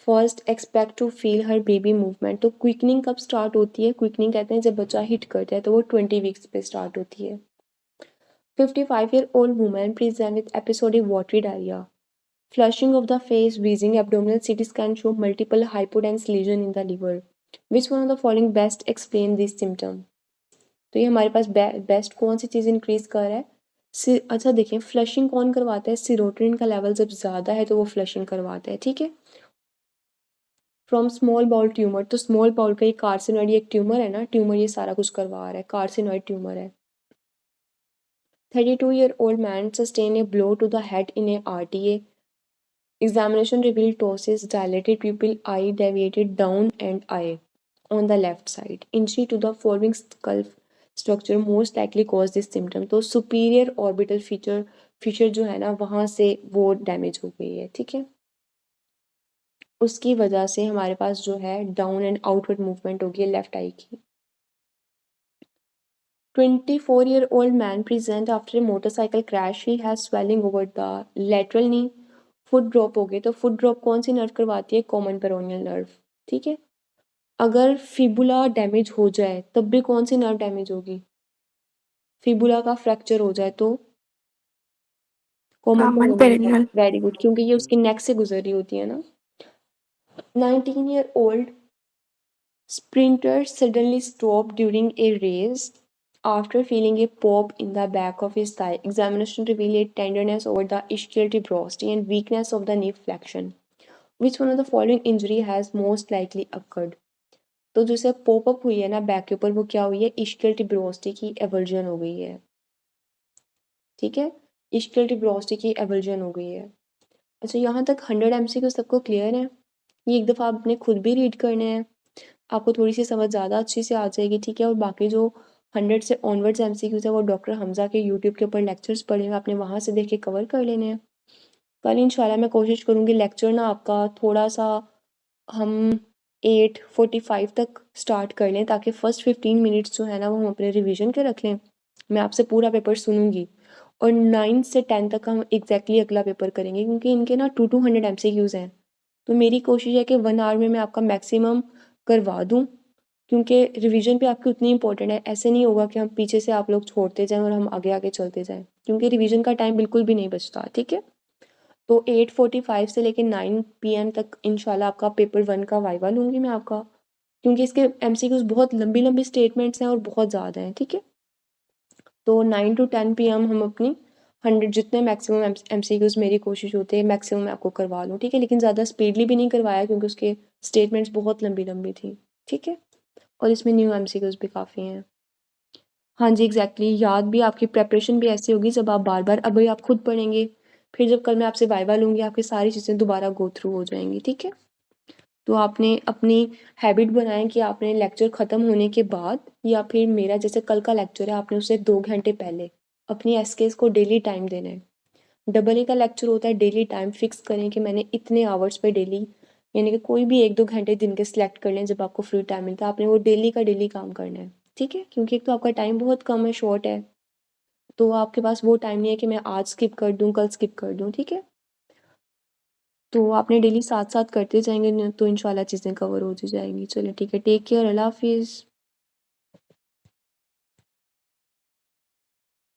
first expect to feel her baby movement. तो क्विकनिंग कब स्टार्ट होती है? क्विकनिंग कहते हैं जब बच्चा हिट करता है, तो वो 20 वीक्स पे स्टार्ट होती है। 55-year-old woman present with episodic watery diarrhea, flushing of the face, wheezing, abdominal CT scan show multiple hypodense lesion in the liver. Which one of the following best explain this symptom? तो ये हमारे पास बेस्ट कौन सी चीज़ इंक्रीज कर रहा है? अच्छा देखिए, फ्लशिंग कौन करवाता है? सीरोटोनिन का लेवल जब ज़्यादा है तो वो फ्लशिंग करवाता है, ठीक है। फ्रॉम स्मॉल बाउल ट्यूमर, तो स्मॉल बाउल का ये कार्सिनॉइड, एक ट्यूमर है ना, ट्यूमर ये सारा कुछ करवा रहा है, कार्सिनॉइड ट्यूमर है। 32-year-old man sustain a blow to the head in a RTA. Examination revealed ptosis, dilated pupil, eye deviated down and eye on the left side. Injury to the following skull structure most likely cause this symptom. तो सुपीरियर ऑर्बिटल फीचर जो है ना, वहाँ से वो डैमेज हो गई है, ठीक है। उसकी वजह से हमारे पास जो है डाउन एंड आउटवर्ड मूवमेंट होगी लेफ्ट आई की। 24-year-old man present after a motorcycle crash. He has swelling over the lateral knee. Foot drop हो गई, तो फुट ड्रॉप कौन सी नर्व करवाती है? कॉमन पेरोनियल नर्व, ठीक है। अगर फिबुला डैमेज हो जाए तब भी कौन सी नर्व डैमेज होगी? फिबुला का फ्रैक्चर हो जाए तो कॉमन पेरोनियल। वेरी गुड, क्योंकि ये उसकी नेक से गुजर रही होती है ना। 19-year-old sprinter suddenly stopped during a race after feeling a pop in the back of his thigh. Examination revealed tenderness over the ischial tuberosity and weakness of the knee flexion. Which one of the following injury has most likely occurred? तो जैसे पॉप अप हुई है ना बैक के ऊपर, वो क्या हुई है? इश्कियल tuberosity की एवर्जन हो गई है, ठीक है, इश्कियल tuberosity की एवर्जन हो गई है। अच्छा, यहाँ तक 100 MCQ सबको क्लियर है? ये एक दफ़ा आपने खुद भी रीड करने हैं, आपको थोड़ी सी समझ ज़्यादा अच्छी से आ जाएगी, ठीक है। और बाकी जो 100 से ऑनवर्ड्स MCQs है वो डॉक्टर हमजा के यूट्यूब के ऊपर लेक्चर्स पढ़े हुए, आपने वहाँ से देख के कवर कर लेने हैं। कल इंशाल्लाह मैं कोशिश करूँगी लेक्चर ना आपका थोड़ा सा हम 8:45 तक स्टार्ट कर लें, ताकि फ़र्स्ट 15 मिनट्स जो है ना वो हम अपने रिवीजन के रख लें। मैं आपसे पूरा पेपर सुनूंगी और 9 से 10 तक हम एग्जैक्टली अगला पेपर करेंगे, क्योंकि इनके ना 200 MCQs हैं। तो मेरी कोशिश है कि 1 आवर में मैं आपका मैक्सिमम करवा दूँ, क्योंकि रिवीजन भी आपकी उतनी इंपॉर्टेंट है। ऐसे नहीं होगा कि हम पीछे से आप लोग छोड़ते जाएं और हम आगे आगे चलते जाएं, क्योंकि रिवीजन का टाइम बिल्कुल भी नहीं बचता, ठीक है। तो 8:45 से लेकर 9 PM तक इंशाल्लाह आपका पेपर 1 का वाइवा लूँगी मैं आपका, क्योंकि इसके MCQs बहुत लंबी लंबी स्टेटमेंट्स हैं और बहुत ज़्यादा हैं, ठीक है। तो 9 to 10 PM हम अपनी 100 जितने मैक्सिमम MCQs मेरी कोशिश होती है मैक्सिमम मैं आपको करवा लूँ, ठीक है। लेकिन ज़्यादा स्पीडली भी नहीं करवाया क्योंकि उसके स्टेटमेंट्स बहुत लंबी लंबी थी, ठीक है। और इसमें न्यू MCQs भी काफ़ी हैं। हाँ जी, एग्जैक्टली, याद भी आपकी प्रेपरेशन भी ऐसी होगी जब आप बार बार, अभी आप खुद पढ़ेंगे, फिर जब कल मैं आपसे वाइवा लूँगी आपकी सारी चीज़ें दोबारा गो थ्रू हो जाएंगी, ठीक है। तो आपने अपनी हैबिट बनाएं कि आपने लेक्चर ख़त्म होने के बाद, या फिर मेरा जैसे कल का लेक्चर है आपने उससे 2 घंटे पहले अपनी एसकेस को डेली टाइम देना है। डबल ए का लेक्चर होता है, डेली टाइम फिक्स करें कि मैंने इतने आवर्स पे डेली, यानी कि कोई भी 1-2 घंटे दिन के सिलेक्ट कर लें जब आपको फ्री टाइम मिलता है, आपने वो डेली का डेली काम करना है, ठीक है? क्योंकि एक तो आपका टाइम बहुत कम है, शॉर्ट है, तो आपके पास वो टाइम नहीं है कि मैं आज स्किप कर दूँ, कल स्किप कर दूँ, ठीक है? तो आपने डेली साथ-साथ करते जाएंगे न तो इंशाल्लाह चीज़ें कवर हो जाएंगी। चलिए ठीक है, टेक केयर, अल्लाह हाफिज़।